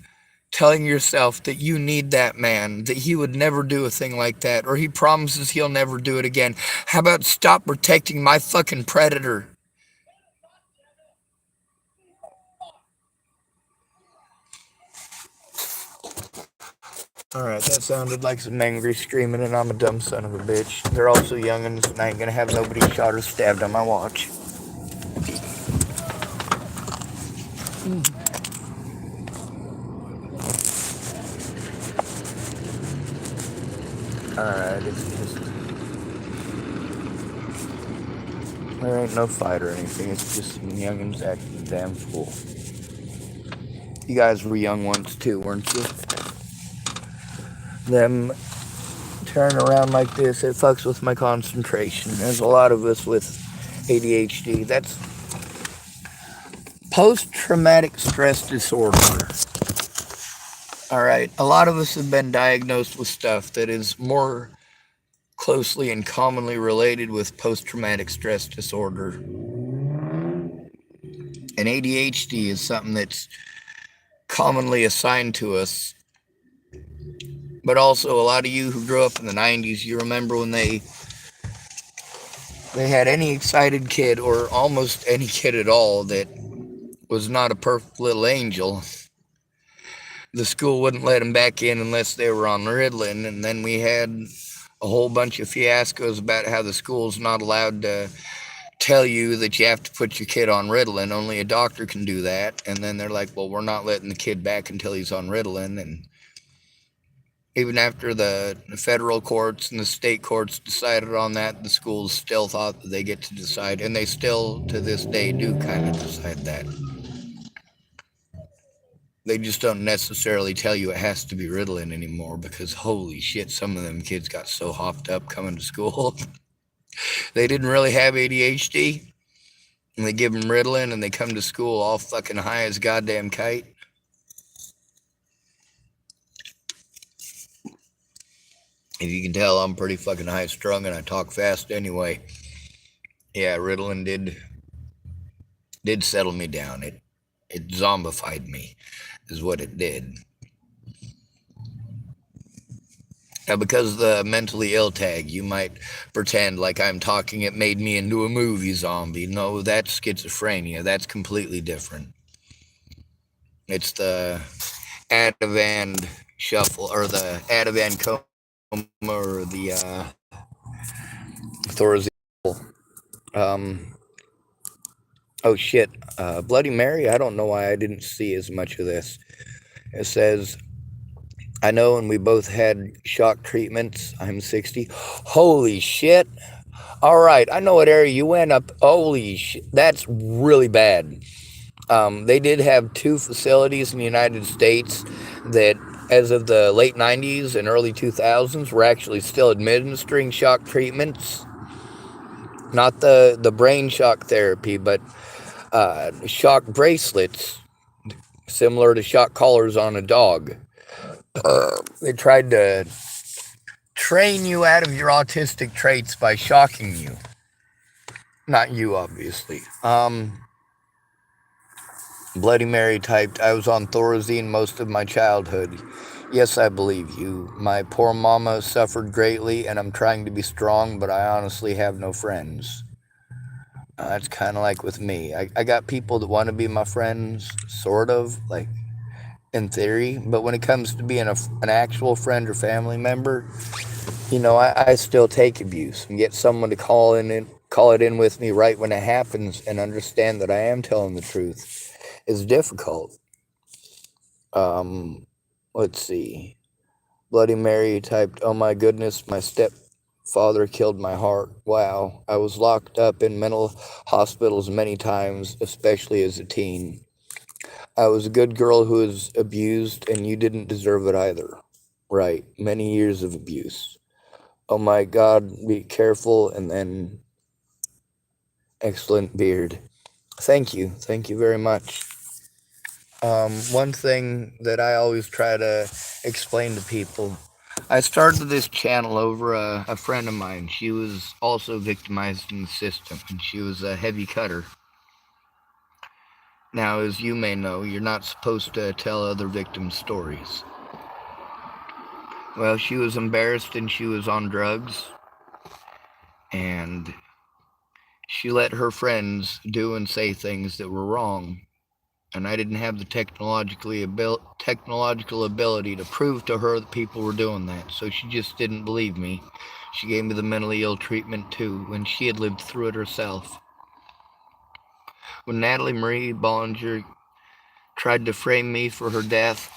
telling yourself that you need that man, that he would never do a thing like that, or he promises he'll never do it again, how about stop protecting my fucking predator? Alright, that sounded like some angry screaming, and I'm a dumb son of a bitch. They're also youngins, and I ain't gonna have nobody shot or stabbed on my watch. Alright, it's just... There ain't no fight or anything, it's just some youngins acting a damn fool. You guys were young once too, weren't you? Them turn around like this, it fucks with my concentration. There's a lot of us with ADHD. That's post-traumatic stress disorder. Alright, a lot of us have been diagnosed with stuff that is more closely and commonly related with post-traumatic stress disorder. And ADHD is something that's commonly assigned to us. But also, a lot of you who grew up in the 90s, you remember when they had any excited kid, or almost any kid at all, that was not a perfect little angel. The school wouldn't let them back in unless they were on Ritalin, and then we had a whole bunch of fiascos about how the school's not allowed to tell you that you have to put your kid on Ritalin. Only a doctor can do that. And then they're like, well, we're not letting the kid back until he's on Ritalin. And even after the federal courts and the state courts decided on that, the schools still thought that they get to decide. And they still, to this day, do kind of decide that. They just don't necessarily tell you it has to be Ritalin anymore, because holy shit, some of them kids got so hopped up coming to school. They didn't really have ADHD, and they give them Ritalin, and they come to school all fucking high as a goddamn kite. If you can tell, I'm pretty fucking high strung and I talk fast anyway. Yeah, Ritalin did settle me down. It zombified me, is what it did. Now, because the mentally ill tag, you might pretend like I'm talking, it made me into a movie zombie. No, that's schizophrenia. That's completely different. It's the Ativan shuffle, or the Ativan coma, or the Thorazine. Um, oh shit, Bloody Mary. I don't know why I didn't see as much of this. It says, I know, and we both had shock treatments. I'm 60. Holy shit. All right, I know what area you went up. Holy shit, that's really bad. They did have two facilities in the United States that, as of the late 90s and early 2000s, were actually still administering shock treatments. Not the brain shock therapy, but shock bracelets, similar to shock collars on a dog. They tried to train you out of your autistic traits by shocking you. Not you, obviously. Bloody Mary typed, I was on Thorazine most of my childhood. Yes, I believe you. My poor mama suffered greatly, and I'm trying to be strong, but I honestly have no friends. It's kind of like with me. I got people that want to be my friends, sort of, like in theory, but when it comes to being an actual friend or family member, I still take abuse and get someone to call it in with me right when it happens and understand that I am telling the truth is difficult. Let's see. Bloody Mary typed, oh my goodness, my stepfather killed my heart. Wow. I was locked up in mental hospitals many times, especially as a teen. I was a good girl who was abused, and you didn't deserve it either. Right. Many years of abuse. Oh my God, be careful. And then, excellent beard. Thank you. Thank you very much. One thing that I always try to explain to people, I started this channel over a friend of mine. She was also victimized in the system, and she was a heavy cutter. Now, as you may know, you're not supposed to tell other victims' stories. Well, she was embarrassed and she was on drugs, and she let her friends do and say things that were wrong. And I didn't have the technological ability to prove to her that people were doing that, so she just didn't believe me. She gave me the mentally ill treatment too, when she had lived through it herself. When Natalie Marie Bollinger tried to frame me for her death,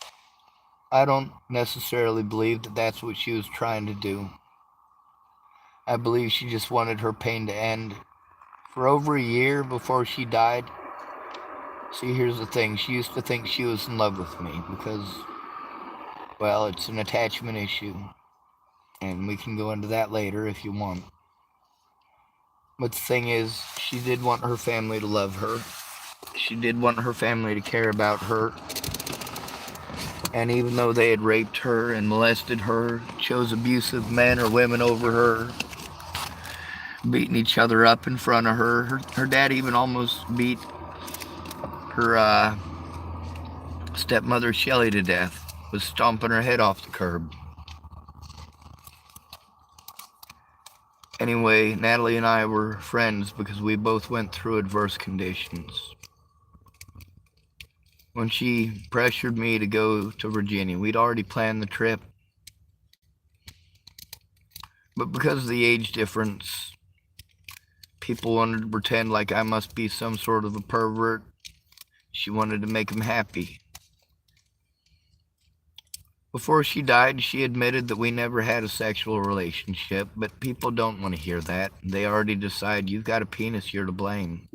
I don't necessarily believe that that's what she was trying to do. I believe she just wanted her pain to end. For over a year before she died, see, here's the thing, she used to think she was in love with me because, well, it's an attachment issue, and we can go into that later if you want. But the thing is, she did want her family to love her. She did want her family to care about her. And even though they had raped her and molested her, chose abusive men or women over her, beating each other up in front of her dad even almost beat her stepmother Shelley to death, was stomping her head off the curb. Anyway, Natalie and I were friends because we both went through adverse conditions. When she pressured me to go to Virginia, we'd already planned the trip. But because of the age difference, people wanted to pretend like I must be some sort of a pervert. She wanted to make him happy. Before she died, she admitted that we never had a sexual relationship, but people don't want to hear that. They already decide you've got a penis, you're to blame.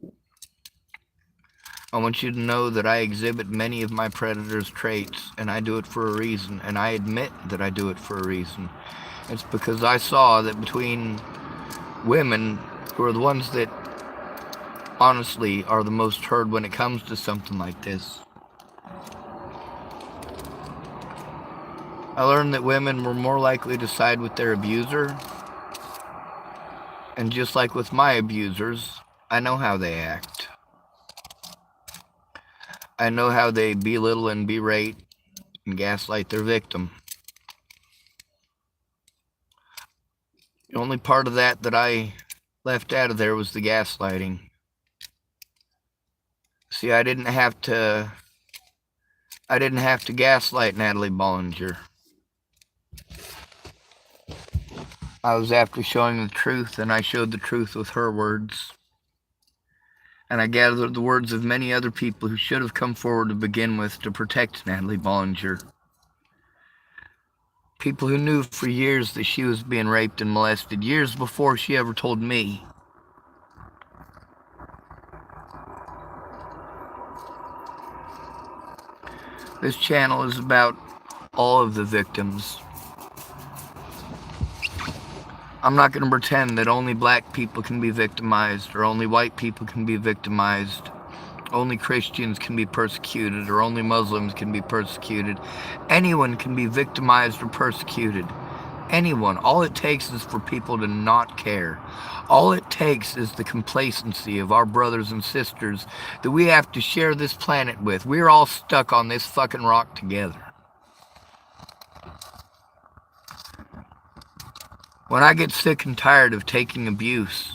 I want you to know that I exhibit many of my predator's traits, and I do it for a reason, and I admit that I do it for a reason. It's because I saw that between women, who are the ones that honestly are the most hurt when it comes to something like this, I learned that women were more likely to side with their abuser. And just like with my abusers, I know how they act. I know how they belittle and berate and gaslight their victim. The only part of that I left out of there was the gaslighting. See, I didn't have to gaslight Natalie Bollinger. I was after showing the truth, and I showed the truth with her words. And I gathered the words of many other people who should have come forward to begin with to protect Natalie Bollinger. People who knew for years that she was being raped and molested, years before she ever told me. This channel is about all of the victims. I'm not going to pretend that only black people can be victimized, or only white people can be victimized, only Christians can be persecuted, or only Muslims can be persecuted. Anyone can be victimized or persecuted. Anyone. All it takes is for people to not care. All it takes is the complacency of our brothers and sisters that we have to share this planet with. We're all stuck on this fucking rock together. When I get sick and tired of taking abuse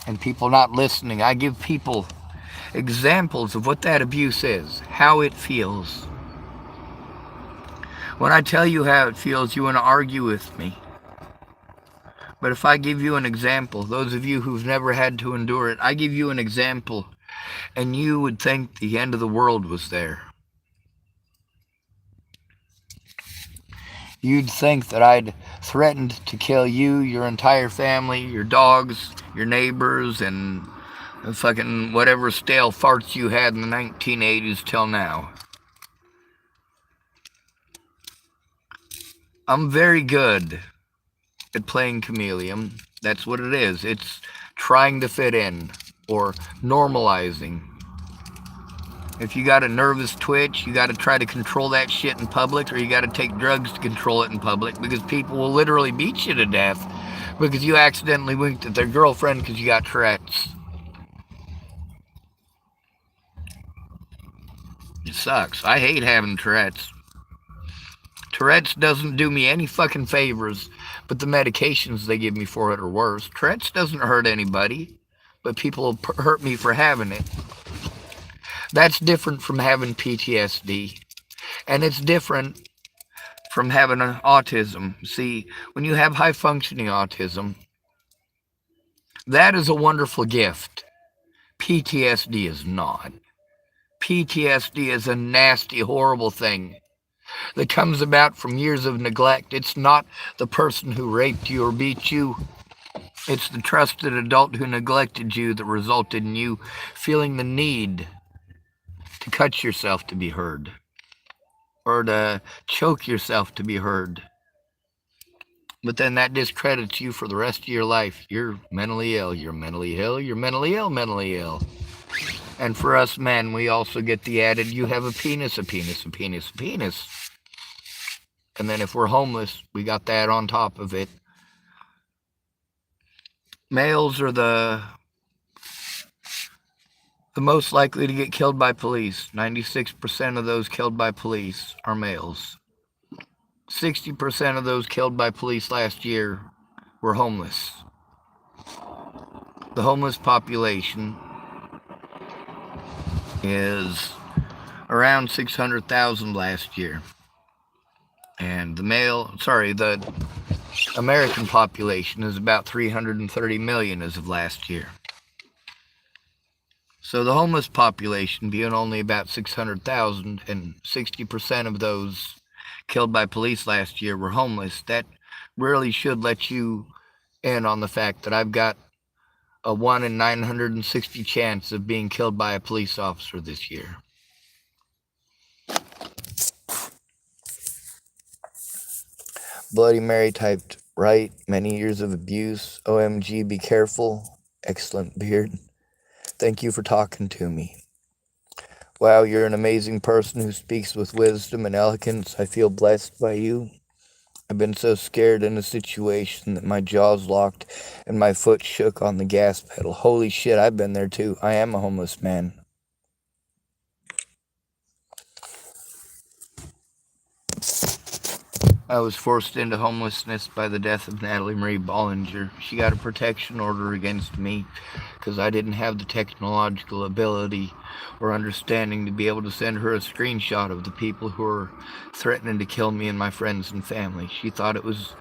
and people not listening, I give people examples of what that abuse is, how it feels. When I tell you how it feels, you want to argue with me. But if I give you an example, those of you who've never had to endure it, I give you an example, and you would think the end of the world was there. You'd think that I'd threatened to kill you, your entire family, your dogs, your neighbors, and fucking whatever stale farts you had in the 1980s till now. I'm very good at playing chameleon. That's what it is. It's trying to fit in, or normalizing. If you got a nervous twitch, you got to try to control that shit in public, or you got to take drugs to control it in public, because people will literally beat you to death because you accidentally winked at their girlfriend because you got Tourette's. It sucks. I hate having Tourette's. Tourette's doesn't do me any fucking favors, but the medications they give me for it are worse. Tourette's doesn't hurt anybody, but people hurt me for having it. That's different from having PTSD. And it's different from having an autism. See, when you have high-functioning autism, that is a wonderful gift. PTSD is not. PTSD is a nasty, horrible thing that comes about from years of neglect. It's not the person who raped you or beat you. It's the trusted adult who neglected you that resulted in you feeling the need to cut yourself to be heard, or to choke yourself to be heard. But then that discredits you for the rest of your life. You're mentally ill, you're mentally ill, you're mentally ill, mentally ill. And for us men, we also get the added, you have a penis, a penis, a penis, a penis. And then if we're homeless, we got that on top of it. Males are the most likely to get killed by police. 96% of those killed by police are males. 60% of those killed by police last year were homeless. The homeless population is around 600,000 last year. And the American population is about 330 million as of last year. So the homeless population being only about 600,000, and 60% of those killed by police last year were homeless, that really should let you in on the fact that I've got a 1 in 960 chance of being killed by a police officer this year. Bloody Mary typed, right, many years of abuse, OMG, be careful, excellent beard. Thank you for talking to me. Wow, you're an amazing person who speaks with wisdom and elegance. I feel blessed by you. I've been so scared in a situation that my jaws locked and my foot shook on the gas pedal. Holy shit, I've been there too. I am a homeless man. I was forced into homelessness by the death of Natalie Marie Bollinger. She got a protection order against me because I didn't have the technological ability or understanding to be able to send her a screenshot of the people who were threatening to kill me and my friends and family. She thought it was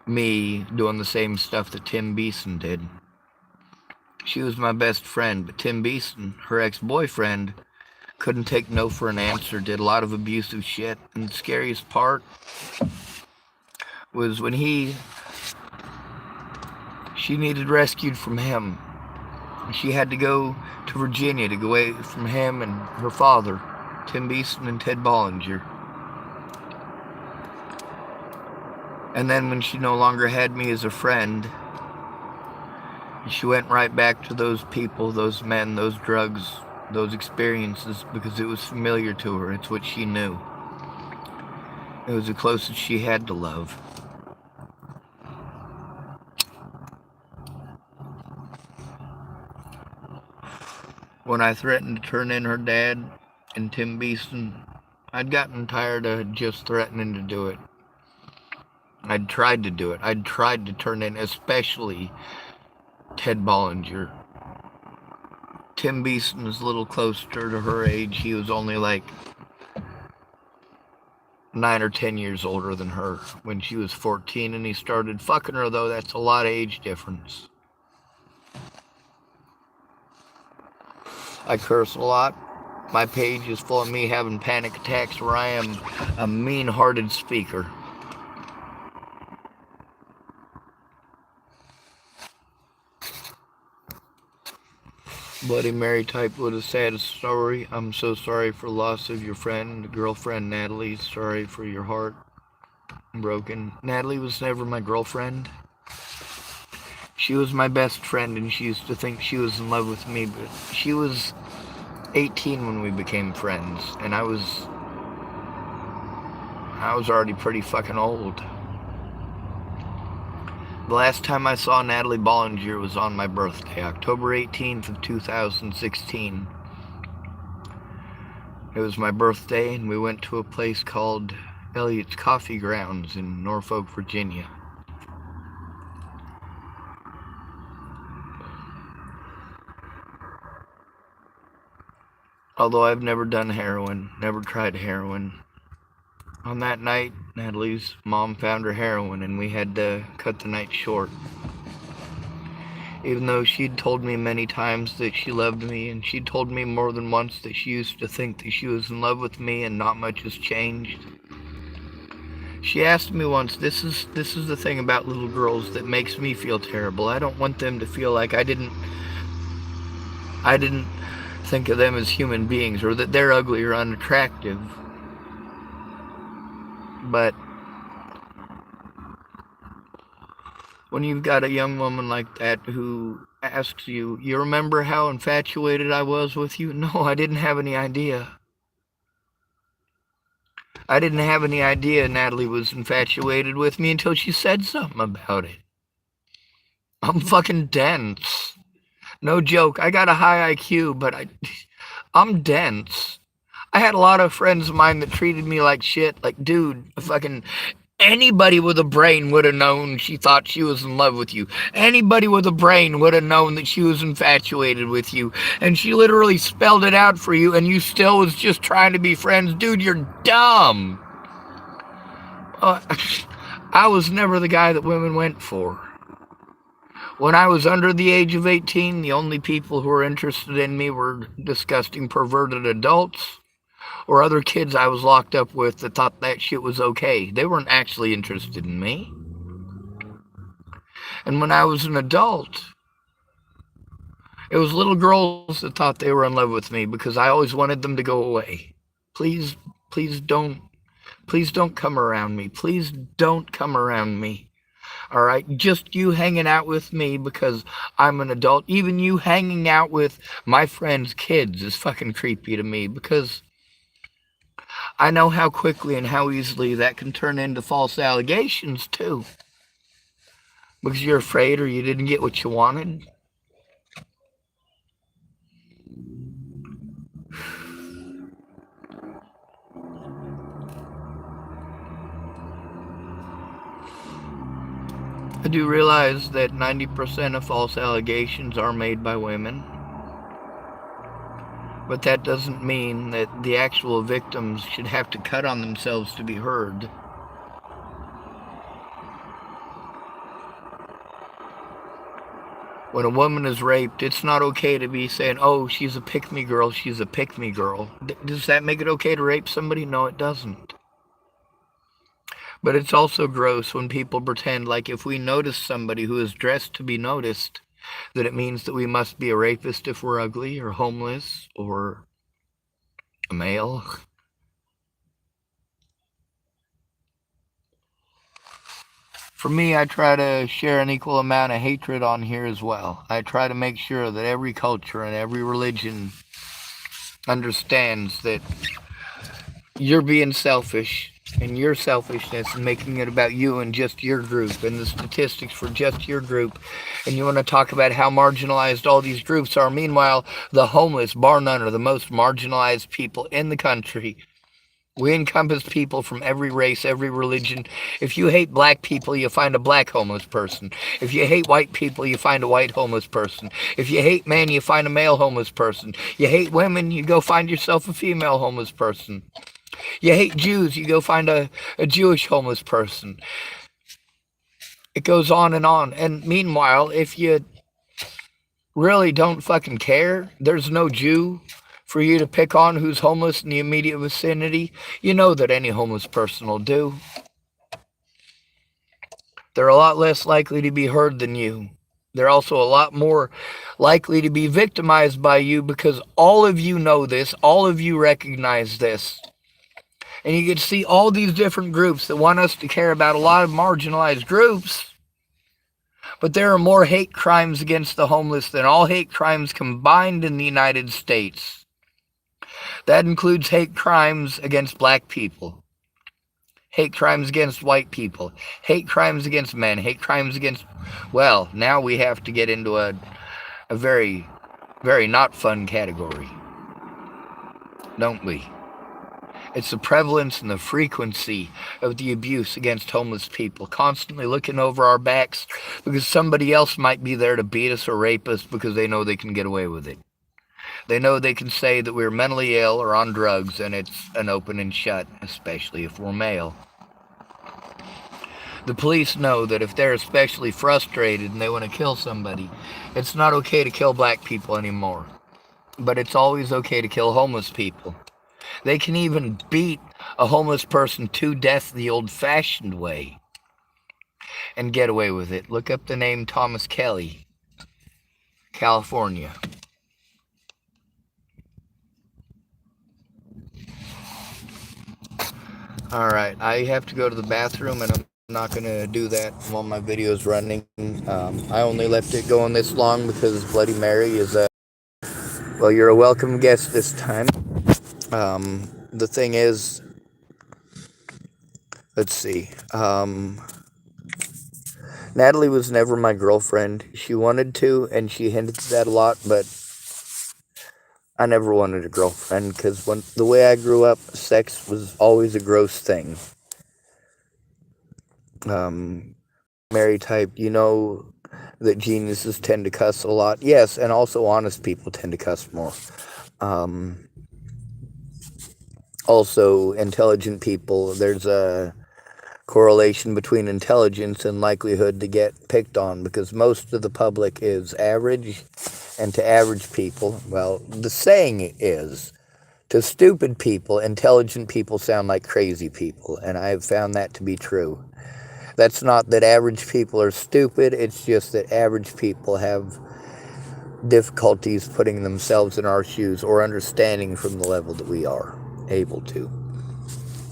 me doing the same stuff that Tim Beeson did. She was my best friend, but Tim Beeson, her ex-boyfriend, couldn't take no for an answer, did a lot of abusive shit, and the scariest part was when she needed rescued from him. She had to go to Virginia to go away from him and her father, Tim Beeson and Ted Bollinger. And then when she no longer had me as a friend, she went right back to those people, those men, those drugs, those experiences, because it was familiar to her. It's what she knew. It was the closest she had to love. When I threatened to turn in her dad and Tim Beeson, I'd gotten tired of just threatening to do it. I'd tried to do it. I'd tried to turn in, especially Ted Bollinger. Tim Beeson was a little closer to her age. He was only like 9 or 10 years older than her when she was 14, and he started fucking her, though. That's a lot of age difference. I curse a lot. My page is full of me having panic attacks where I am a mean-hearted speaker. Bloody Mary type with a sad story. I'm so sorry for the loss of your friend, girlfriend, Natalie. Sorry for your heart broken. Natalie was never my girlfriend. She was my best friend, and she used to think she was in love with me, but she was 18 when we became friends, and I was already pretty fucking old. The last time I saw Natalie Bollinger was on my birthday, October 18th of 2016. It was my birthday, and we went to a place called Elliott's Coffee Grounds in Norfolk, Virginia. Although I've never done heroin, never tried heroin. On that night, Natalie's mom found her heroin, and we had to cut the night short. Even though she'd told me many times that she loved me, and she'd told me more than once that she used to think that she was in love with me and not much has changed. She asked me once, this is the thing about little girls that makes me feel terrible. I don't want them to feel like I didn't think of them as human beings, or that they're ugly or unattractive. But when you've got a young woman like that who asks you, you remember how infatuated I was with you? No, I didn't have any idea. I didn't have any idea Natalie was infatuated with me until she said something about it. I'm fucking dense. No joke. I got a high IQ, but I'm dense. I had a lot of friends of mine that treated me like shit. Like, dude, fucking anybody with a brain would have known she thought she was in love with you. Anybody with a brain would have known that she was infatuated with you. And she literally spelled it out for you, and you still was just trying to be friends. Dude, you're dumb. I was never the guy that women went for. When I was under the age of 18, the only people who were interested in me were disgusting, perverted adults or other kids I was locked up with that thought that shit was okay. They weren't actually interested in me. And when I was an adult, it was little girls that thought they were in love with me because I always wanted them to go away. Please don't come around me. Please don't come around me. All right, just you hanging out with me because I'm an adult. Even you hanging out with my friends' kids is fucking creepy to me because I know how quickly and how easily that can turn into false allegations, too. Because you're afraid or you didn't get what you wanted. I do realize that 90% of false allegations are made by women. But that doesn't mean that the actual victims should have to cut on themselves to be heard. When a woman is raped, it's not okay to be saying, oh, she's a pick-me girl, she's a pick-me girl. Does that make it okay to rape somebody? No, it doesn't. But it's also gross when people pretend like if we notice somebody who is dressed to be noticed, that it means that we must be a rapist if we're ugly or homeless or a male. For me, I try to share an equal amount of hatred on here as well. I try to make sure that every culture and every religion understands that you're being selfish and your selfishness and making it about you and just your group and the statistics for just your group. And you want to talk about how marginalized all these groups are. Meanwhile, the homeless, bar none, are the most marginalized people in the country. We encompass people from every race, every religion. If you hate black people, you find a black homeless person. If you hate white people, you find a white homeless person. If you hate men, you find a male homeless person. You hate women, you go find yourself a female homeless person. You hate Jews, you go find a Jewish homeless person. It goes on and on. And meanwhile, if you really don't fucking care, there's no Jew for you to pick on who's homeless in the immediate vicinity. You know that any homeless person will do. They're a lot less likely to be heard than you. They're also a lot more likely to be victimized by you because all of you know this, all of you recognize this. And you can see all these different groups that want us to care about a lot of marginalized groups. But there are more hate crimes against the homeless than all hate crimes combined in the United States. That includes hate crimes against black people, hate crimes against white people, hate crimes against men, hate crimes against, well, now we have to get into a very, very not fun category, don't we? It's the prevalence and the frequency of the abuse against homeless people, constantly looking over our backs because somebody else might be there to beat us or rape us because they know they can get away with it. They know they can say that we're mentally ill or on drugs, and it's an open and shut, especially if we're male. The police know that if they're especially frustrated and they want to kill somebody, it's not okay to kill black people anymore. But it's always okay to kill homeless people. They can even beat a homeless person to death the old-fashioned way and get away with it. Look up the name Thomas Kelly, California. Alright, I have to go to the bathroom and I'm not going to do that while my video is running. I only left it going this long because Bloody Mary is well, you're a welcome guest this time. The thing is, let's see, Natalie was never my girlfriend. She wanted to, and she hinted at that a lot, but I never wanted a girlfriend because the way I grew up, sex was always a gross thing. Mary type, you know that geniuses tend to cuss a lot. Yes, and also honest people tend to cuss more. Also, intelligent people, there's a correlation between intelligence and likelihood to get picked on because most of the public is average, and to average people, well, the saying is, to stupid people, intelligent people sound like crazy people, and I have found that to be true. That's not that average people are stupid, it's just that average people have difficulties putting themselves in our shoes or understanding from the level that we are able to.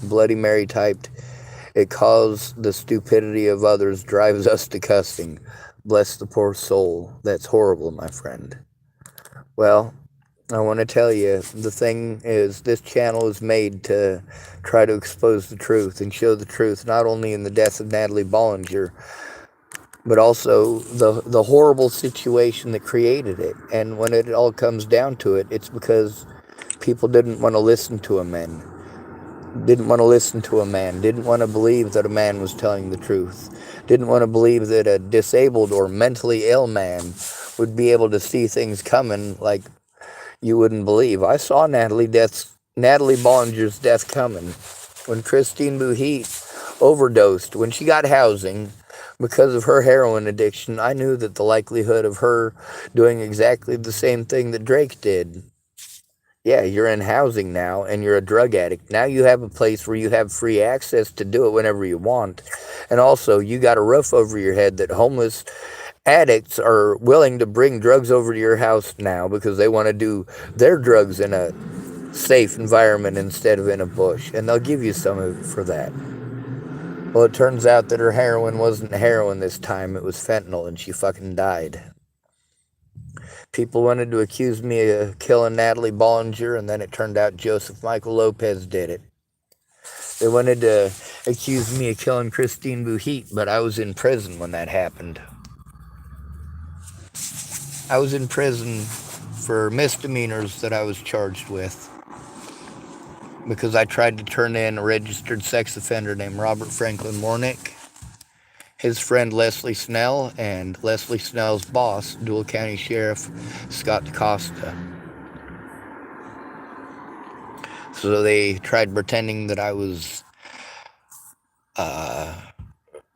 Bloody Mary typed, it calls the stupidity of others drives us to cussing. Bless the poor soul. That's horrible, my friend. Well, I want to tell you, the thing is, this channel is made to try to expose the truth and show the truth, not only in the death of Natalie Bollinger, but also the horrible situation that created it. And when it all comes down to it, it's because people didn't want to listen to a man, didn't want to listen to a man, didn't want to believe that a man was telling the truth, didn't want to believe that a disabled or mentally ill man would be able to see things coming like you wouldn't believe. I saw Natalie Bollinger's death coming when Christine Bouhit overdosed, when she got housing because of her heroin addiction. I knew that the likelihood of her doing exactly the same thing that Drake did. Yeah, you're in housing now and you're a drug addict. Now you have a place where you have free access to do it whenever you want. And also, you got a roof over your head that homeless addicts are willing to bring drugs over to your house now because they want to do their drugs in a safe environment instead of in a bush. And they'll give you some of it for that. Well, it turns out that her heroin wasn't heroin this time. It was fentanyl, and she fucking died. People wanted to accuse me of killing Natalie Bollinger, and then it turned out Joseph Michael Lopez did it. They wanted to accuse me of killing Christine Bouhit, but I was in prison when that happened. I was in prison for misdemeanors that I was charged with because I tried to turn in a registered sex offender named Robert Franklin Warnick, his friend Leslie Snell, and Leslie Snell's boss, Dual County Sheriff Scott DaCosta. So they tried pretending that I was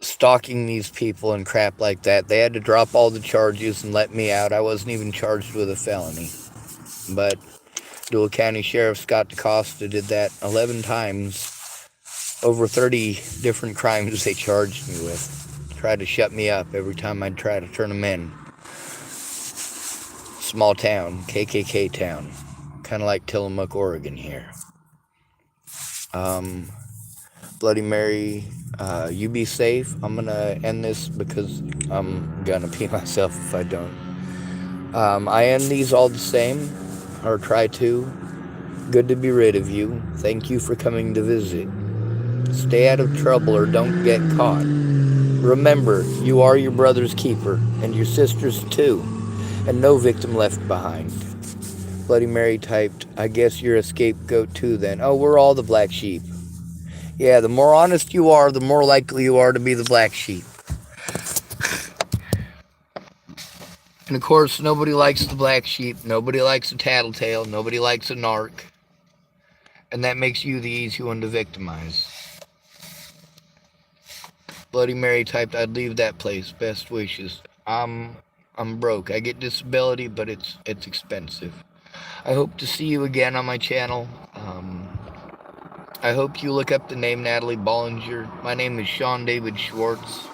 stalking these people and crap like that. They had to drop all the charges and let me out. I wasn't even charged with a felony. But Dual County Sheriff Scott DaCosta did that 11 times. Over 30 different crimes they charged me with. Tried to shut me up every time I'd try to turn them in. Small town, KKK town. Kind of like Tillamook, Oregon here. Bloody Mary, you be safe. I'm going to end this because I'm going to pee myself if I don't. I end these all the same, or try to. Good to be rid of you. Thank you for coming to visit. Stay out of trouble or don't get caught. Remember, you are your brother's keeper, and your sister's too, and no victim left behind. Bloody Mary typed, I guess you're a scapegoat too then. Oh, we're all the black sheep. Yeah, the more honest you are, the more likely you are to be the black sheep. And of course, nobody likes the black sheep. Nobody likes a tattletale. Nobody likes a narc. And that makes you the easy one to victimize. Bloody Mary typed, I'd leave that place. Best wishes. I'm broke. I get disability, but it's expensive. I hope to see you again on my channel. I hope you look up the name Natalie Bollinger. My name is Sean David Schwartz.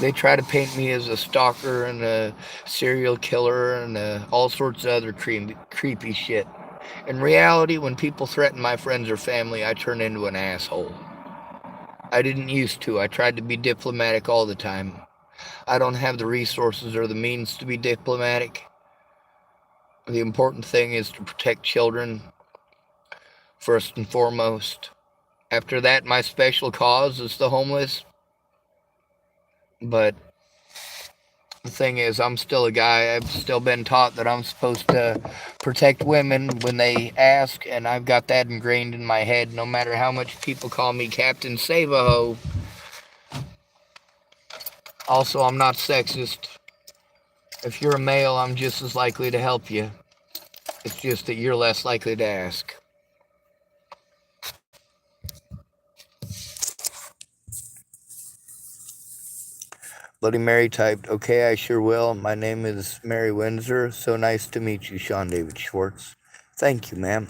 They try to paint me as a stalker and a serial killer and all sorts of other creepy shit. In reality, when people threaten my friends or family, I turn into an asshole. I didn't used to. I tried to be diplomatic all the time. I don't have the resources or the means to be diplomatic. The important thing is to protect children, first and foremost. After that, my special cause is the homeless. But the thing is, I'm still a guy. I've still been taught that I'm supposed to protect women when they ask, and I've got that ingrained in my head, no matter how much people call me Captain Save-A-Ho. Also, I'm not sexist. If you're a male, I'm just as likely to help you. It's just that you're less likely to ask. Bloody Mary typed, okay, I sure will. My name is Mary Windsor. So nice to meet you, Sean David Schwartz. Thank you, ma'am.